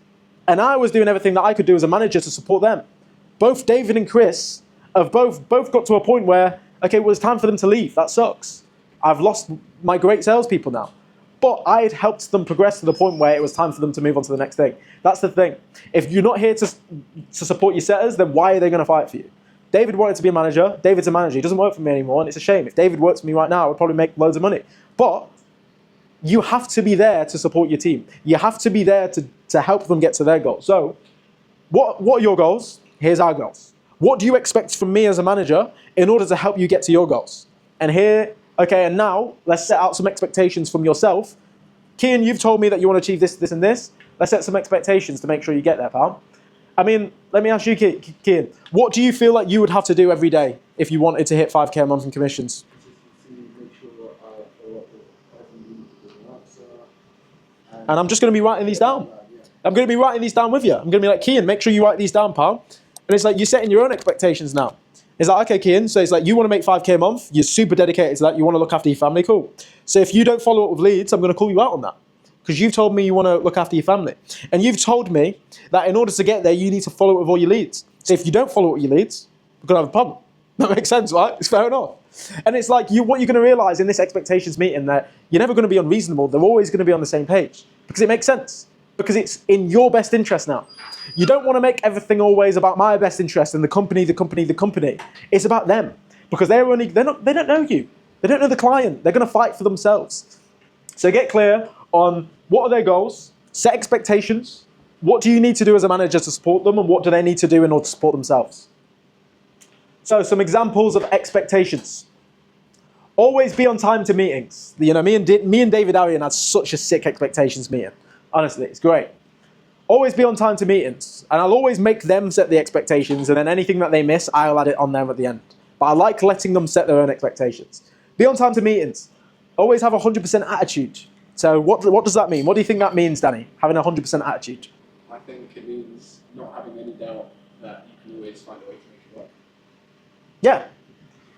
and I was doing everything that I could do as a manager to support them. Both David and Chris have both got to a point where, okay, well, it's time for them to leave. That sucks. I've lost my great salespeople now. But I had helped them progress to the point where it was time for them to move on to the next thing. That's the thing. If you're not here to support your setters, then why are they going to fight for you? David wanted to be a manager. David's a manager. He doesn't work for me anymore, and it's a shame. If David worked for me right now, I would probably make loads of money. But you have to be there to support your team. You have to be there to help them get to their goals. So what are your goals? Here's our goals. What do you expect from me as a manager in order to help you get to your goals? And here, okay, and now let's set out some expectations from yourself. Kian, you've told me that you want to achieve this, this, and this. Let's set some expectations to make sure you get there, pal. I mean, let me ask you, Kian, what do you feel like you would have to do every day if you wanted to hit 5K a month in commissions? And I'm just going to be writing these down. I'm going to be writing these down with you. I'm going to be like, Kian, make sure you write these down, pal. And it's like you're setting your own expectations now. It's like, okay, Kian, so it's like you want to make 5K a month. You're super dedicated to that. You want to look after your family. Cool. So if you don't follow up with leads, I'm going to call you out on that. Because you've told me you want to look after your family. And you've told me that in order to get there, you need to follow up with all your leads. So if you don't follow up with your leads, we're going to have a problem. That makes sense, right? It's fair enough. And it's like what you're going to realize in this expectations meeting that you're never going to be unreasonable. They're always going to be on the same page. Because it makes sense. Because it's in your best interest now. You don't want to make everything always about my best interest and the company. It's about them. Because they don't know you. They don't know the client. They're going to fight for themselves. So get clear on what are their goals, set expectations, what do you need to do as a manager to support them, and what do they need to do in order to support themselves. So some examples of expectations. Always be on time to meetings. You know, me and David Arian had such a sick expectations meeting. Honestly, it's great. Always be on time to meetings. And I'll always make them set the expectations, and then anything that they miss, I'll add it on them at the end. But I like letting them set their own expectations. Be on time to meetings. Always have 100% attitude. So what does that mean? What do you think that means, Danny, having 100% attitude? I think it means not having any doubt that you can always find a way to make it work. Yeah,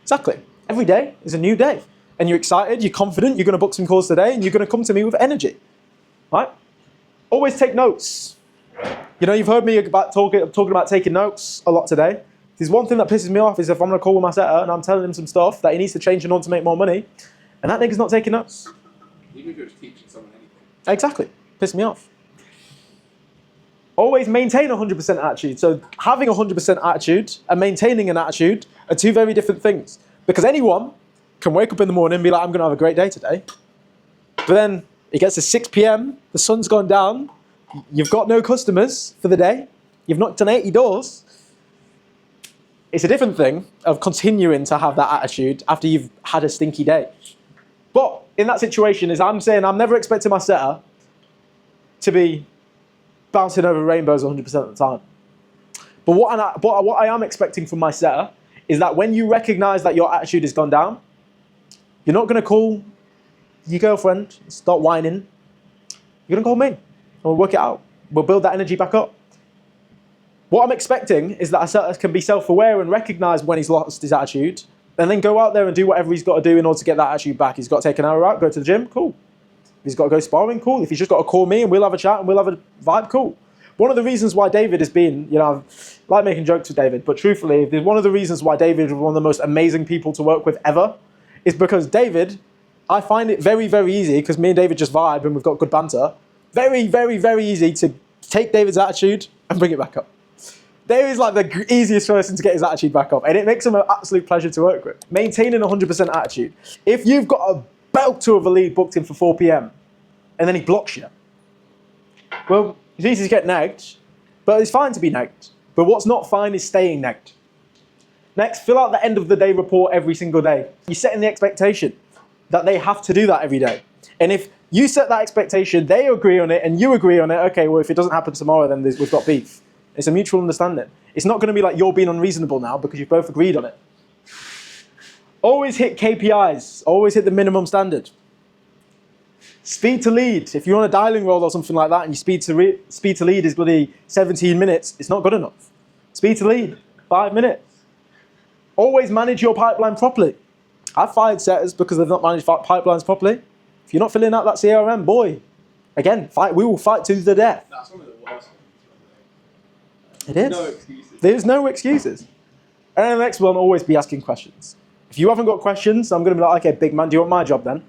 exactly. Every day is a new day. And you're excited, you're confident, you're going to book some calls today, and you're going to come to me with energy. Right? Always take notes. You know, you've heard me about talking about taking notes a lot today. There's one thing that pisses me off is if I'm on a call with my setter and I'm telling him some stuff that he needs to change in order to make more money, and that nigga's not taking notes. Even if you're just teaching someone anything. Exactly. Piss me off. Always maintain 100% attitude. So having 100% attitude and maintaining an attitude are two very different things. Because anyone can wake up in the morning and be like, I'm going to have a great day today. But then it gets to 6 p.m, the sun's gone down, you've got no customers for the day, you've not done 80 doors. It's a different thing of continuing to have that attitude after you've had a stinky day. But in that situation is I'm saying I'm never expecting my setter to be bouncing over rainbows 100% of the time. But what I am expecting from my setter is that when you recognize that your attitude has gone down, You're not going to call your girlfriend, start whining. You're going to call me, and we'll work it out. We'll build that energy back up. What I'm expecting is that a setter can be self-aware and recognize when he's lost his attitude, and then go out there and do whatever he's got to do in order to get that attitude back. He's got to take an hour out, go to the gym, cool. If he's got to go sparring, cool. If he's just got to call me and we'll have a chat and we'll have a vibe, cool. One of the reasons why David has been, I like making jokes with David, but truthfully, one of the reasons why David is one of the most amazing people to work with ever is because David, I find it very, very easy, because me and David just vibe and we've got good banter, very, very, very easy to take David's attitude and bring it back up. David's like the easiest person to get his attitude back up, and it makes him an absolute pleasure to work with. Maintaining 100% attitude. If you've got a belter of a lead booked in for 4 p.m. and then he blocks you, well, it's easy to get nagged, but it's fine to be nagged. But what's not fine is staying nagged. Next, fill out the end of the day report every single day. You're setting the expectation that they have to do that every day. And if you set that expectation, they agree on it, and you agree on it, okay, well, if it doesn't happen tomorrow, then we've got beef. It's a mutual understanding. It's not going to be like you're being unreasonable now because you've both agreed on it. Always hit KPIs. Always hit the minimum standard. Speed to lead. If you're on a dialing roll or something like that and your speed to lead is bloody 17 minutes, it's not good enough. Speed to lead, 5 minutes. Always manage your pipeline properly. I've fired setters because they've not managed pipelines properly. If you're not filling out that CRM, boy, again, we will fight to the death. That's one of the worst ones. It is. No excuses. There's no excuses. And then the next one, always be asking questions. If you haven't got questions, I'm going to be like, okay, big man, do you want my job then?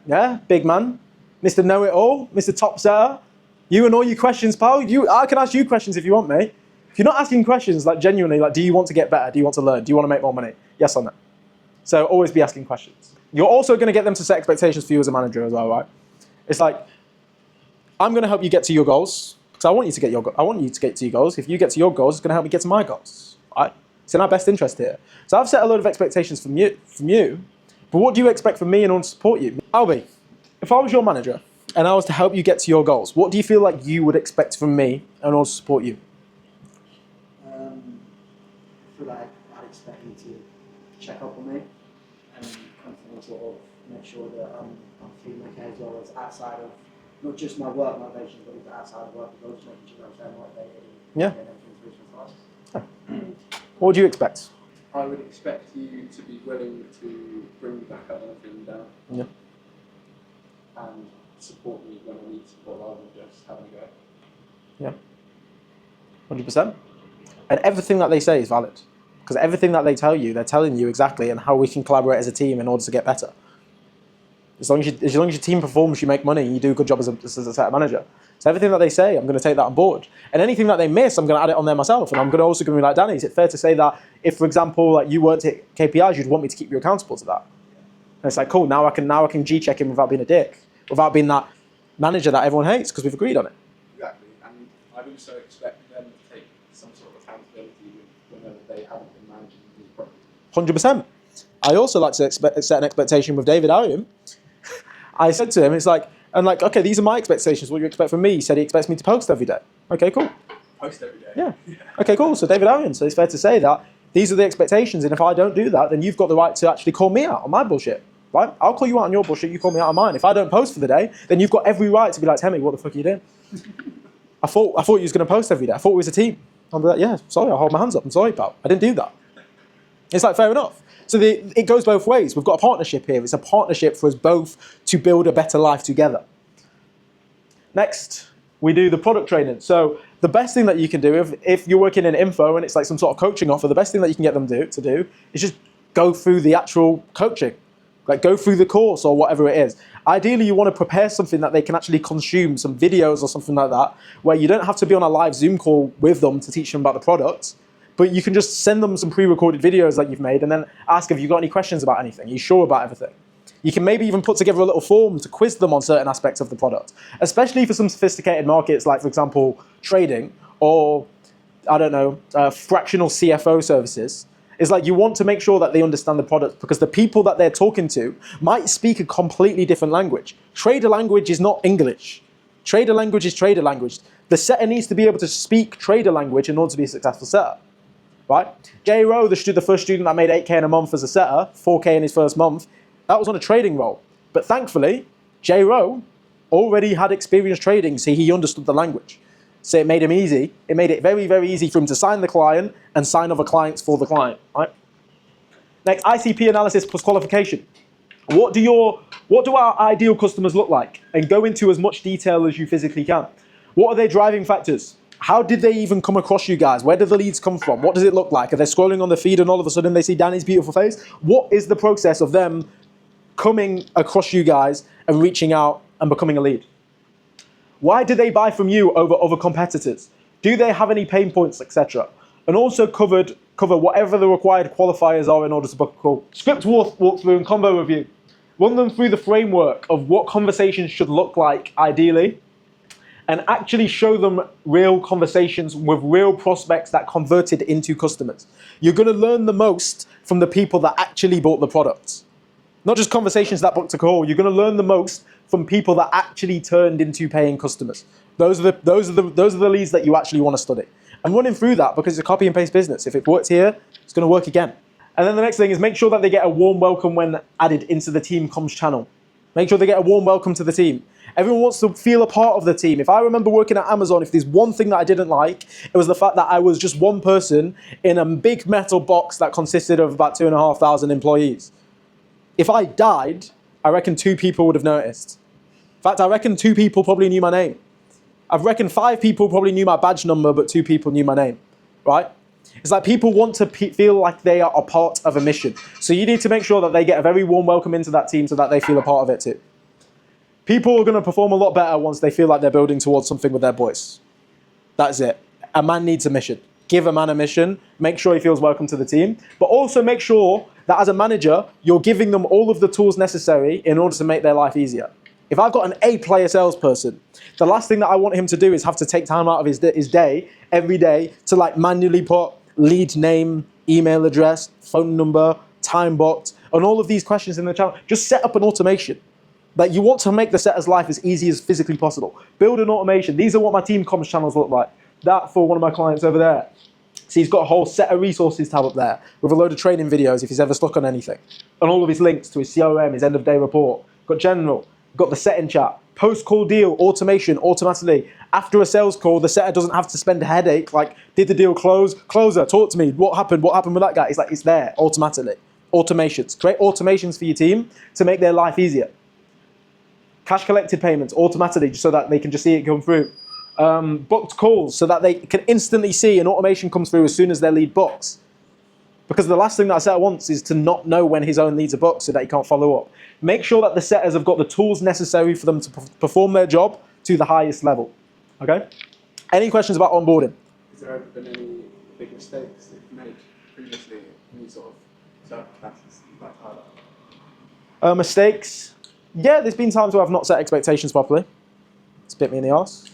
Yeah, big man, Mr. Know-it-all, Mr. Top Setter. You and all your questions, pal. I can ask you questions if you want me. If you're not asking questions, like genuinely, like, do you want to get better? Do you want to learn? Do you want to make more money? Yes or no? So always be asking questions. You're also going to get them to set expectations for you as a manager as well, right? It's like, I'm going to help you get to your goals because I want you to get to your goals. If you get to your goals, it's going to help me get to my goals. Right? It's in our best interest here. So I've set a load of expectations from you. But what do you expect from me in order to support you? Albie, if I was your manager and I was to help you get to your goals, what do you feel like you would expect from me in order to support you? I feel like I'd expect you to check up on me and constantly sort of make sure that I'm feeling okay, as well as outside of not just my work motivation, but even outside of work as well, just making sure I'm staying motivated and getting everything through some fast. What would you expect? I would expect you to be willing to bring me back up when I'm feeling down. Yeah. And support me when I need support rather than just having a go. Yeah. 100%. And everything that they say is valid. Because everything that they tell you, they're telling you exactly and how we can collaborate as a team in order to get better. As long as your team performs, you make money, you do a good job as a set manager. So everything that they say, I'm going to take that on board. And anything that they miss, I'm going to add it on there myself. And I'm going to also be like, Danny, is it fair to say that if, for example, like you weren't to hit KPIs, you'd want me to keep you accountable to that? And it's like, cool, now I can G-check him without being a dick, without being that manager that everyone hates because we've agreed on it. Exactly. And I'd also expect them to take some sort of accountability whenever they haven't been managing these problems. 100%. I also like to set an expectation with David Arian. I said to him, okay, these are my expectations. What do you expect from me? He said he expects me to post every day. Okay, cool. Post every day? Yeah. Okay, cool. So David Arian, so it's fair to say that these are the expectations, and if I don't do that, then you've got the right to actually call me out on my bullshit, right? I'll call you out on your bullshit, you call me out on mine. If I don't post for the day, then you've got every right to be like, Temmie, what the fuck are you doing? I thought you was going to post every day. I thought we was a team. I'll be like, yeah, sorry, I'll hold my hands up. I'm sorry, pal. I didn't do that. It's like, fair enough. So it goes both ways. We've got a partnership here. It's a partnership for us both to build a better life together. Next, we do the product training. So the best thing that you can do, if you're working in info and it's like some sort of coaching offer, the best thing that you can get them to do is just go through the actual coaching. Like go through the course or whatever it is. Ideally, you want to prepare something that they can actually consume, some videos or something like that, where you don't have to be on a live Zoom call with them to teach them about the product, but you can just send them some pre-recorded videos that you've made and then ask if you've got any questions about anything. Are you sure about everything? You can maybe even put together a little form to quiz them on certain aspects of the product, especially for some sophisticated markets like, for example, trading or, I don't know, fractional CFO services. It's like you want to make sure that they understand the product because the people that they're talking to might speak a completely different language. Trader language is not English. Trader language is trader language. The setter needs to be able to speak trader language in order to be a successful setter. Right? J. Rowe, the first student that made 8K in a month as a setter, 4K in his first month, That was on a trading role. But thankfully, J. Rowe already had experience trading, so he understood the language. So it made him easy. It made it very, very easy for him to sign the client and sign other clients for the client, right? Next, ICP analysis plus qualification. What do our ideal customers look like? And go into as much detail as you physically can. What are their driving factors? How did they even come across you guys? Where did the leads come from? What does it look like? Are they scrolling on the feed and all of a sudden they see Danny's beautiful face? What is the process of them coming across you guys and reaching out and becoming a lead? Why do they buy from you over other competitors? Do they have any pain points, etc.? And also cover whatever the required qualifiers are in order to book a call. Script walkthrough and combo review. Run them through the framework of what conversations should look like ideally, and actually show them real conversations with real prospects that converted into customers. You're gonna learn the most from the people that actually bought the products. Not just conversations that booked a call, you're gonna learn the most from people that actually turned into paying customers. Those are the leads that you actually wanna study. I'm running through that because it's a copy and paste business. If it works here, it's gonna work again. And then the next thing is make sure that they get a warm welcome when added into the team comms channel. Make sure they get a warm welcome to the team. Everyone wants to feel a part of the team. If I remember working at Amazon, if there's one thing that I didn't like, it was the fact that I was just one person in a big metal box that consisted of about 2,500 employees. If I died, I reckon 2 people would have noticed. In fact, I reckon 2 people probably knew my name. I reckon 5 people probably knew my badge number, but 2 people knew my name, right? It's like people want to feel like they are a part of a mission. So you need to make sure that they get a very warm welcome into that team so that they feel a part of it too. People are going to perform a lot better once they feel like they're building towards something with their boys. That's it. A man needs a mission. Give a man a mission. Make sure he feels welcome to the team. But also make sure that as a manager, you're giving them all of the tools necessary in order to make their life easier. If I've got an A-player salesperson, the last thing that I want him to do is have to take time out of his day, every day, to like manually put lead name, email address, phone number, time booked, and all of these questions in the channel. Just set up an automation. That you want to make the setter's life as easy as physically possible. Build an automation. These are what my team comms channels look like. That for one of my clients over there. So he's got a whole set of resources tab up there with a load of training videos if he's ever stuck on anything. And all of his links to his CRM, his end of day report. Got general, got the setting chat, post-call deal, automation, automatically. After a sales call, the setter doesn't have to spend a headache, like, did the deal close? Closer, talk to me, what happened with that guy? It's like, it's there, automatically. Automations, create automations for your team to make their life easier. Cash collected payments automatically just so that they can just see it come through. Booked calls so that they can instantly see an automation comes through as soon as their lead books. Because the last thing that a setter wants is to not know when his own leads are booked so that he can't follow up. Make sure that the setters have got the tools necessary for them to perform their job to the highest level. Okay? Any questions about onboarding? Has there ever been any big mistakes that you've made previously in these sort of circumstances that you'd like to highlight? Mistakes? Yeah, there's been times where I've not set expectations properly. It's bit me in the arse.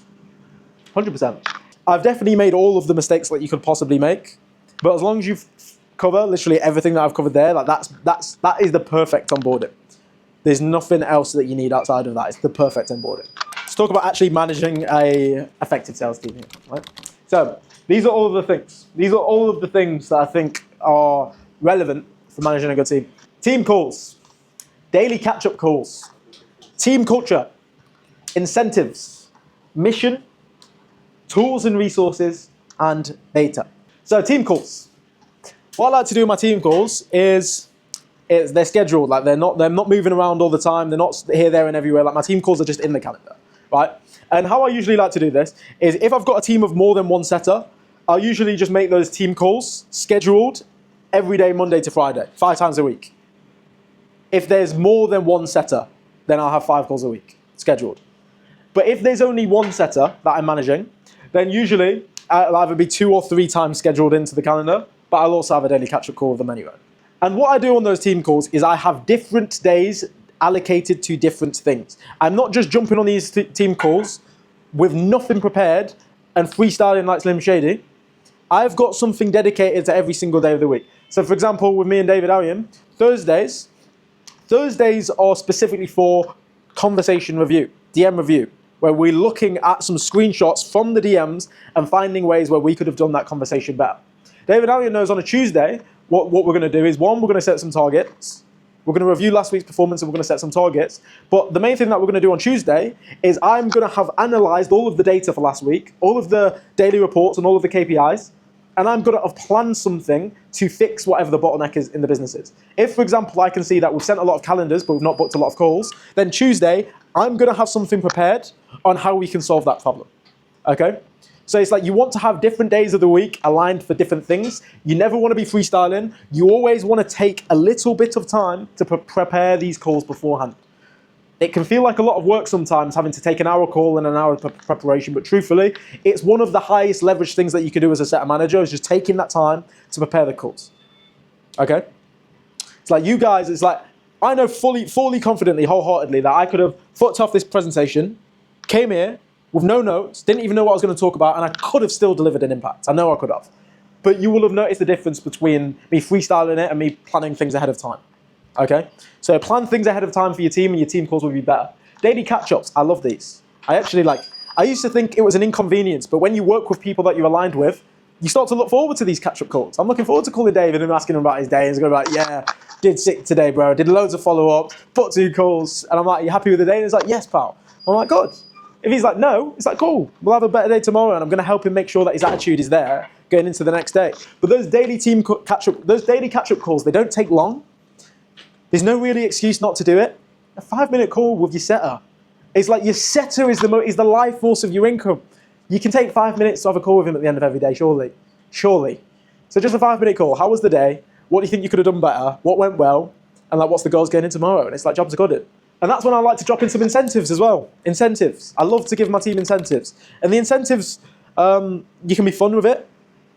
100%. I've definitely made all of the mistakes that you could possibly make, but as long as you cover literally everything that I've covered there, like that is the perfect onboarding. There's nothing else that you need outside of that. It's the perfect onboarding. Let's talk about actually managing a effective sales team here, right? So these are all of the things. These are all of the things that I think are relevant for managing a good team. Team calls. Daily catch-up calls, team culture, incentives, mission, tools and resources, and data. So team calls. What I like to do in my team calls is they're scheduled. Like they're not moving around all the time. They're not here, there, and everywhere. Like my team calls are just in the calendar, right? And how I usually like to do this is if I've got a team of more than one setter, I'll usually just make those team calls scheduled every day, Monday to Friday, 5 times a week. If there's more than one setter, then I'll have 5 calls a week, scheduled. But if there's only one setter that I'm managing, then usually I'll either be 2 or 3 times scheduled into the calendar, but I'll also have a daily catch-up call with them anyway. And what I do on those team calls is I have different days allocated to different things. I'm not just jumping on these team calls with nothing prepared and freestyling like Slim Shady. I've got something dedicated to every single day of the week. So for example, with me and David Arian, Thursdays are specifically for conversation review, DM review, where we're looking at some screenshots from the DMs and finding ways where we could have done that conversation better. David Arian knows on a Tuesday, what we're going to do is, one, we're going to set some targets. We're going to review last week's performance and we're going to set some targets. But the main thing that we're going to do on Tuesday is I'm going to have analysed all of the data for last week, all of the daily reports and all of the KPIs, and I'm going to have planned something to fix whatever the bottleneck is in the businesses. If, for example, I can see that we've sent a lot of calendars, but we've not booked a lot of calls, then Tuesday, I'm going to have something prepared on how we can solve that problem, okay? So it's like you want to have different days of the week aligned for different things. You never want to be freestyling. You always want to take a little bit of time to prepare these calls beforehand. It can feel like a lot of work sometimes having to take an hour call and an hour preparation, but truthfully, it's one of the highest leverage things that you can do as a setter manager is just taking that time to prepare the calls, okay? It's like you guys, it's like, I know fully confidently, wholeheartedly that I could have fucked off this presentation, came here, with no notes, didn't even know what I was going to talk about, and I could have still delivered an impact. I know I could have. But you will have noticed the difference between me freestyling it and me planning things ahead of time. Okay? So plan things ahead of time for your team and your team calls will be better. Daily catch-ups, I love these. I used to think it was an inconvenience, but when you work with people that you're aligned with, you start to look forward to these catch-up calls. I'm looking forward to calling David and asking him about his day, and he's going to be like, yeah, did sick today, bro. Did loads of follow-ups, put 2 calls, and I'm like, you happy with the day? And he's like, yes, pal. I'm like, good. If he's like, no, it's like, cool, we'll have a better day tomorrow, and I'm going to help him make sure that his attitude is there going into the next day. But those daily catch-up calls, they don't take long. There's no really excuse not to do it. A 5-minute call with your setter. It's like your setter is the life force of your income. You can take 5 minutes to have a call with him at the end of every day, surely. Surely. So just a 5-minute call. How was the day? What do you think you could have done better? What went well? And like, what's the goals going in tomorrow? And it's like, jobs are good. And that's when I like to drop in some incentives as well. Incentives. I love to give my team incentives. And the incentives, you can be fun with it.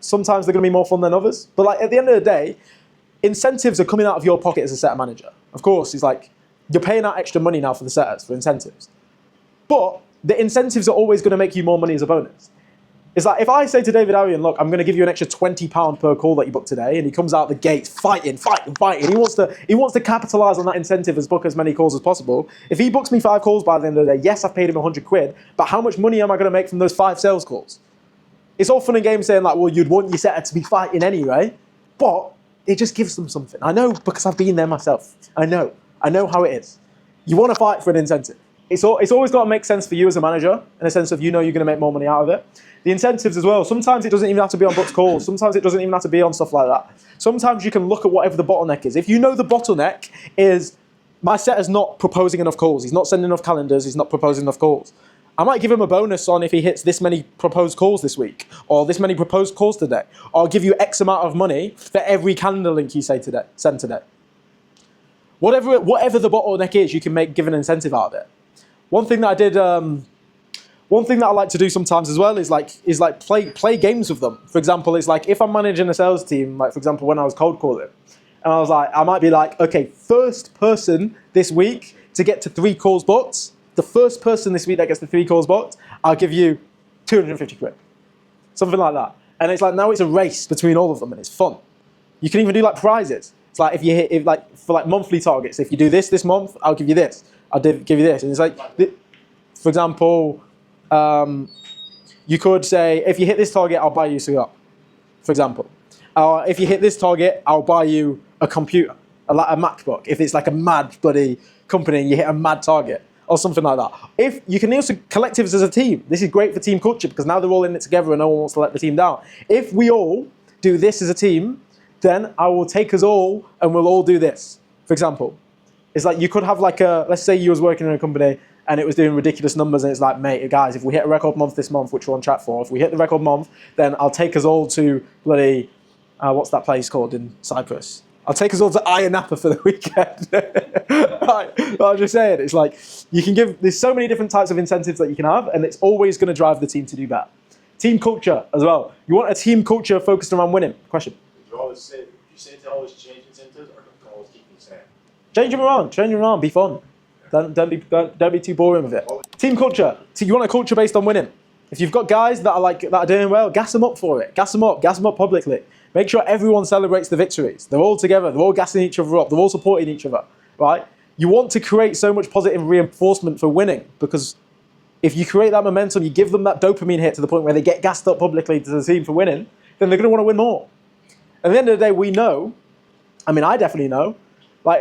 Sometimes they're going to be more fun than others. But like at the end of the day, incentives are coming out of your pocket as a setter manager. Of course, it's like you're paying out extra money now for the setters, for incentives. But the incentives are always going to make you more money as a bonus. It's like if I say to David Arian, look, I'm going to give you an extra £20 per call that you book today, and he comes out the gates fighting. He wants to capitalise on that incentive as book as many calls as possible. If he books me 5 calls by the end of the day, yes, I've paid him £100, but how much money am I going to make from those 5 sales calls? It's all fun and games saying like, well, you'd want your setter to be fighting anyway, but it just gives them something. I know because I've been there myself. I know how it is. You want to fight for an incentive. It's always got to make sense for you as a manager, in a sense of you're going to make more money out of it. The incentives as well, sometimes it doesn't even have to be on booked calls. Sometimes it doesn't even have to be on stuff like that. Sometimes you can look at whatever the bottleneck is. If you know the bottleneck is my setter's not proposing enough calls, he's not sending enough calendars, he's not proposing enough calls, I might give him a bonus on if he hits this many proposed calls this week, or this many proposed calls today, or I'll give you X amount of money for every calendar link you send today. Whatever the bottleneck is, you can give an incentive out of it. One thing that I like to do sometimes as well is play games with them. For example, it's like if I'm managing a sales team, like for example when I was cold calling, and I might be like, okay, first person this week to get to 3 calls booked, the first person this week that gets the 3 calls booked, I'll give you £250. Something like that. And it's like now it's a race between all of them and it's fun. You can even do like prizes. It's like for like monthly targets, if you do this month, I'll give you this. I'll give you this. And it's like, for example, you could say, if you hit this target, I'll buy you a cigar, for example. Or if you hit this target, I'll buy you a computer, a MacBook. If it's like a mad bloody company and you hit a mad target or something like that. If you can also collectives as a team. This is great for team culture because now they're all in it together and no one wants to let the team down. If we all do this as a team, then I will take us all and we'll all do this. For example, it's like you could have like let's say you was working in a company and it was doing ridiculous numbers and it's like, mate, guys, if we hit a record month this month, which we're on track for, if we hit the record month, then I'll take us all to bloody, what's that place called in Cyprus? I'll take us all to Ayia Napa for the weekend. Right. But I'm just saying, it's like, there's so many different types of incentives that you can have and it's always going to drive the team to do better. Team culture as well. You want a team culture focused around winning. Question. You say to always change incentives or to always keep them the same? Change them around, be fun. Don't be too boring with it. Team culture. You want a culture based on winning. If you've got guys that are doing well, gas them up for it. Gas them up publicly. Make sure everyone celebrates the victories. They're all together, they're all gassing each other up, they're all supporting each other, right? You want to create so much positive reinforcement for winning because if you create that momentum, you give them that dopamine hit to the point where they get gassed up publicly to the team for winning, then they're going to want to win more. At the end of the day, we know, I mean, I definitely know, Like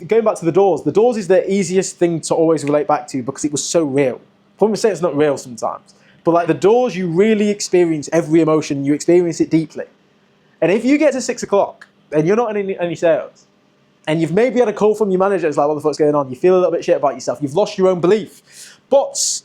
going back to the doors is the easiest thing to always relate back to because it was so real. Probably say it's not real sometimes, but like the doors, you really experience every emotion, you experience it deeply. And if you get to 6 o'clock and you're not in any sales, and you've maybe had a call from your manager, it's like, what the fuck's going on? You feel a little bit shit about yourself. You've lost your own belief. But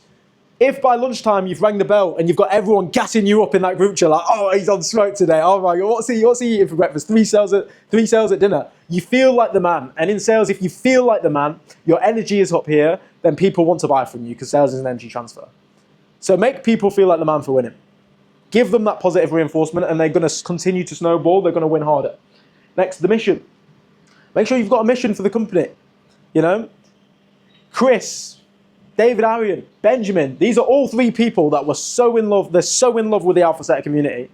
if by lunchtime you've rang the bell and you've got everyone gassing you up in that group chat, like, oh, he's on smoke today. Oh my God, what's he eating for breakfast? Three sales at dinner. You feel like the man. And in sales, if you feel like the man, your energy is up here, then people want to buy from you because sales is an energy transfer. So make people feel like the man for winning. Give them that positive reinforcement and they're going to continue to snowball. They're going to win harder. Next, the mission. Make sure you've got a mission for the company. You know, Chris, David Arian, Benjamin, these are all three people that were so in love. They're so in love with the Alpha Setter community.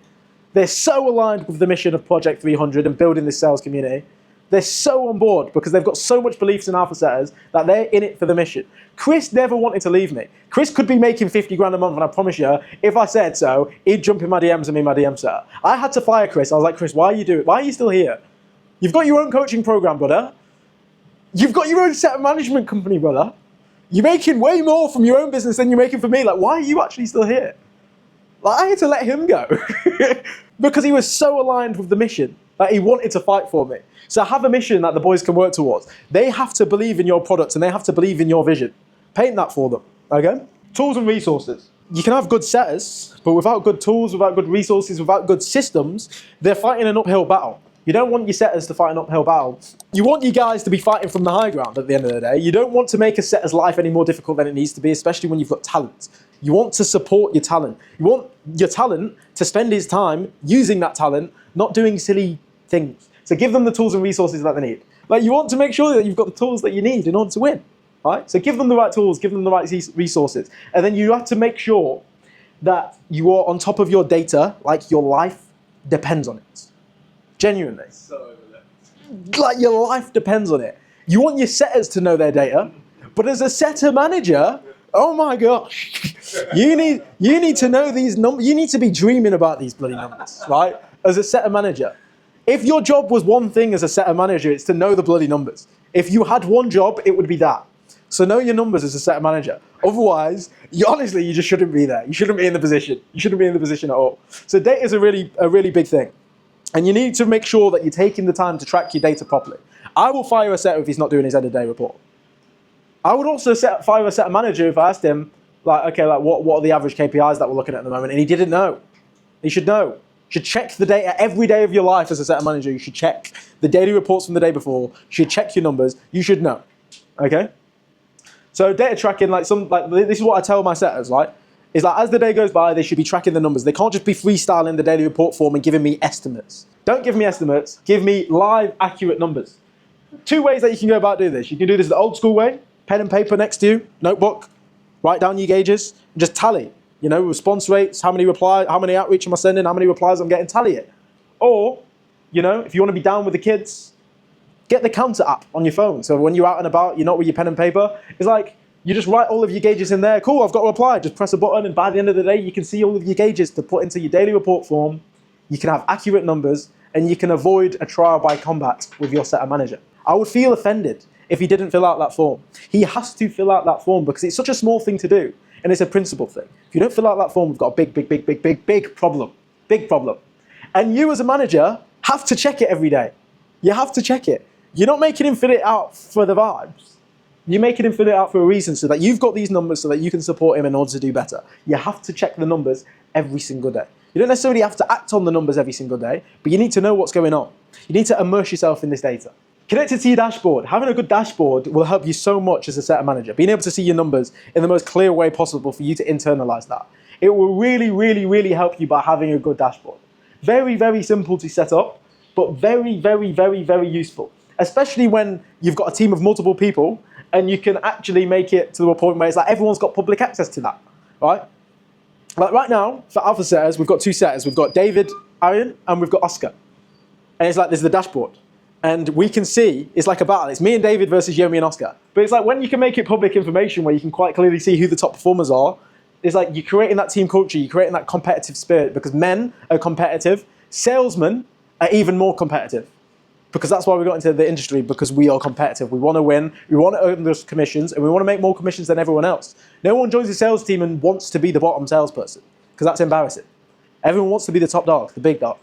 They're so aligned with the mission of Project 300 and building this sales community. They're so on board because they've got so much beliefs in Alpha Setters that they're in it for the mission. Chris never wanted to leave me. Chris could be making 50 grand a month, and I promise you, if I said so, he'd jump in my DMs and be my DM setter. I had to fire Chris. I was like, Chris, why are you doing it? Why are you still here? You've got your own coaching program, brother. You've got your own set of management company, brother. You're making way more from your own business than you're making from me. Like, why are you actually still here? Like, I had to let him go because he was so aligned with the mission that he wanted to fight for me. So have a mission that the boys can work towards. They have to believe in your product and they have to believe in your vision. Paint that for them, okay? Tools and resources. You can have good setters, but without good tools, without good resources, without good systems, they're fighting an uphill battle. You don't want your setters to fight an uphill battle. You want you guys to be fighting from the high ground at the end of the day. You don't want to make a setter's life any more difficult than it needs to be, especially when you've got talent. You want to support your talent. You want your talent to spend his time using that talent, not doing silly things. So give them the tools and resources that they need. Like, you want to make sure that you've got the tools that you need in order to win, right? So give them the right tools, give them the right resources. And then you have to make sure that you are on top of your data, like your life depends on it. Genuinely. So overlooked. Like, your life depends on it. You want your setters to know their data, but as a setter manager, oh my gosh, you need to know these numbers. You need to be dreaming about these bloody numbers, right? As a setter manager. If your job was one thing as a setter manager, it's to know the bloody numbers. If you had one job, it would be that. So know your numbers as a setter manager. Otherwise, honestly, you just shouldn't be there. You shouldn't be in the position. You shouldn't be in the position at all. So data is a really big thing. And you need to make sure that you're taking the time to track your data properly. I will fire a setter if he's not doing his end-of-day report. I would also fire a setter manager if I asked him, like, okay, like what are the average KPIs that we're looking at the moment? And he didn't know. He should know. You should check the data every day of your life as a setter manager. You should check the daily reports from the day before. You should check your numbers. You should know. Okay? So data tracking, this is what I tell my setters, right? Is like, as the day goes by, they should be tracking the numbers. They can't just be freestyling the daily report form and giving me estimates. Don't give me estimates. Give me live, accurate numbers. Two ways that you can go about doing this. You can do this the old school way, pen and paper next to you, notebook, write down your gauges, and just tally. You know, response rates, how many replies, how many outreach am I sending, how many replies I'm getting, tally it. Or, you know, if you want to be down with the kids, get the counter app on your phone. So when you're out and about, you're not with your pen and paper, it's like, you just write all of your gauges in there. Cool, I've got a reply. Just press a button, and by the end of the day, you can see all of your gauges to put into your daily report form. You can have accurate numbers, and you can avoid a trial by combat with your setter manager. I would feel offended if he didn't fill out that form. He has to fill out that form because it's such a small thing to do, and it's a principle thing. If you don't fill out that form, we've got a big problem. Big problem. And you as a manager have to check it every day. You have to check it. You're not making him fill it out for the vibes. You're making him fill it out for a reason so that you've got these numbers so that you can support him in order to do better. You have to check the numbers every single day. You don't necessarily have to act on the numbers every single day, but you need to know what's going on. You need to immerse yourself in this data. Connected to your dashboard. Having a good dashboard will help you so much as a setter manager. Being able to see your numbers in the most clear way possible for you to internalize that. It will really help you by having a good dashboard. Very simple to set up, but very useful. Especially when you've got a team of multiple people and you can actually make it to the point where it's like everyone's got public access to that, right? Like right now, for alpha setters, we've got two setters. We've got David, Arian, and we've got Oscar. And it's like there's the dashboard. And we can see, it's like a battle. It's me and David versus Yomi and Oscar. But it's like when you can make it public information where you can quite clearly see who the top performers are, it's like you're creating that team culture, you're creating that competitive spirit because men are competitive. Salesmen are even more competitive. because that's why we got into the industry, because we are competitive. We want to win, we want to earn those commissions, and we want to make more commissions than everyone else. No one joins the sales team and wants to be the bottom salesperson, because that's embarrassing. Everyone wants to be the top dog, the big dog.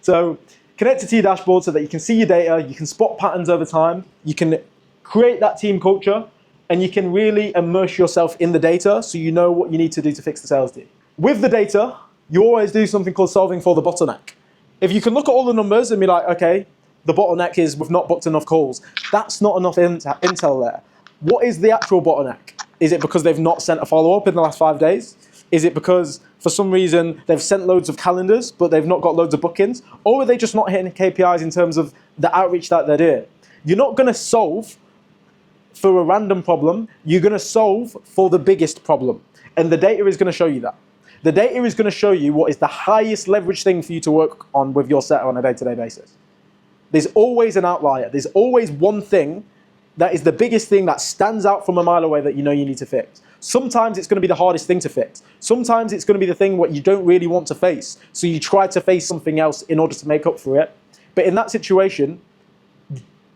So connect it to your dashboard so that you can see your data, you can spot patterns over time, you can create that team culture, and you can really immerse yourself in the data so you know what you need to do to fix the sales team. With the data, you always do something called solving for the bottleneck. If you can look at all the numbers and be like, okay, the bottleneck is we've not booked enough calls. That's not enough intel there. What is the actual bottleneck? Is it because they've not sent a follow-up in the last 5 days? Is it because for some reason they've sent loads of calendars but they've not got loads of bookings? Or are they just not hitting KPIs in terms of the outreach that they're doing? You're not going to solve for a random problem. You're going to solve for the biggest problem. And the data is going to show you that. The data is going to show you what is the highest leverage thing for you to work on with your setter on a day-to-day basis. There's always an outlier. There's always one thing that is the biggest thing that stands out from a mile away that you know you need to fix. Sometimes it's going to be the hardest thing to fix. Sometimes it's going to be the thing what you don't really want to face. So you try to face something else in order to make up for it. But in that situation,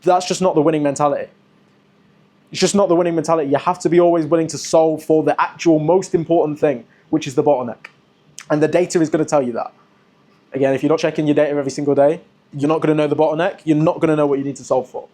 that's just not the winning mentality. It's just not the winning mentality. You have to be always willing to solve for the actual most important thing, which is the bottleneck. And the data is going to tell you that. Again, if you're not checking your data every single day, you're not going to know the bottleneck. You're not going to know what you need to solve for.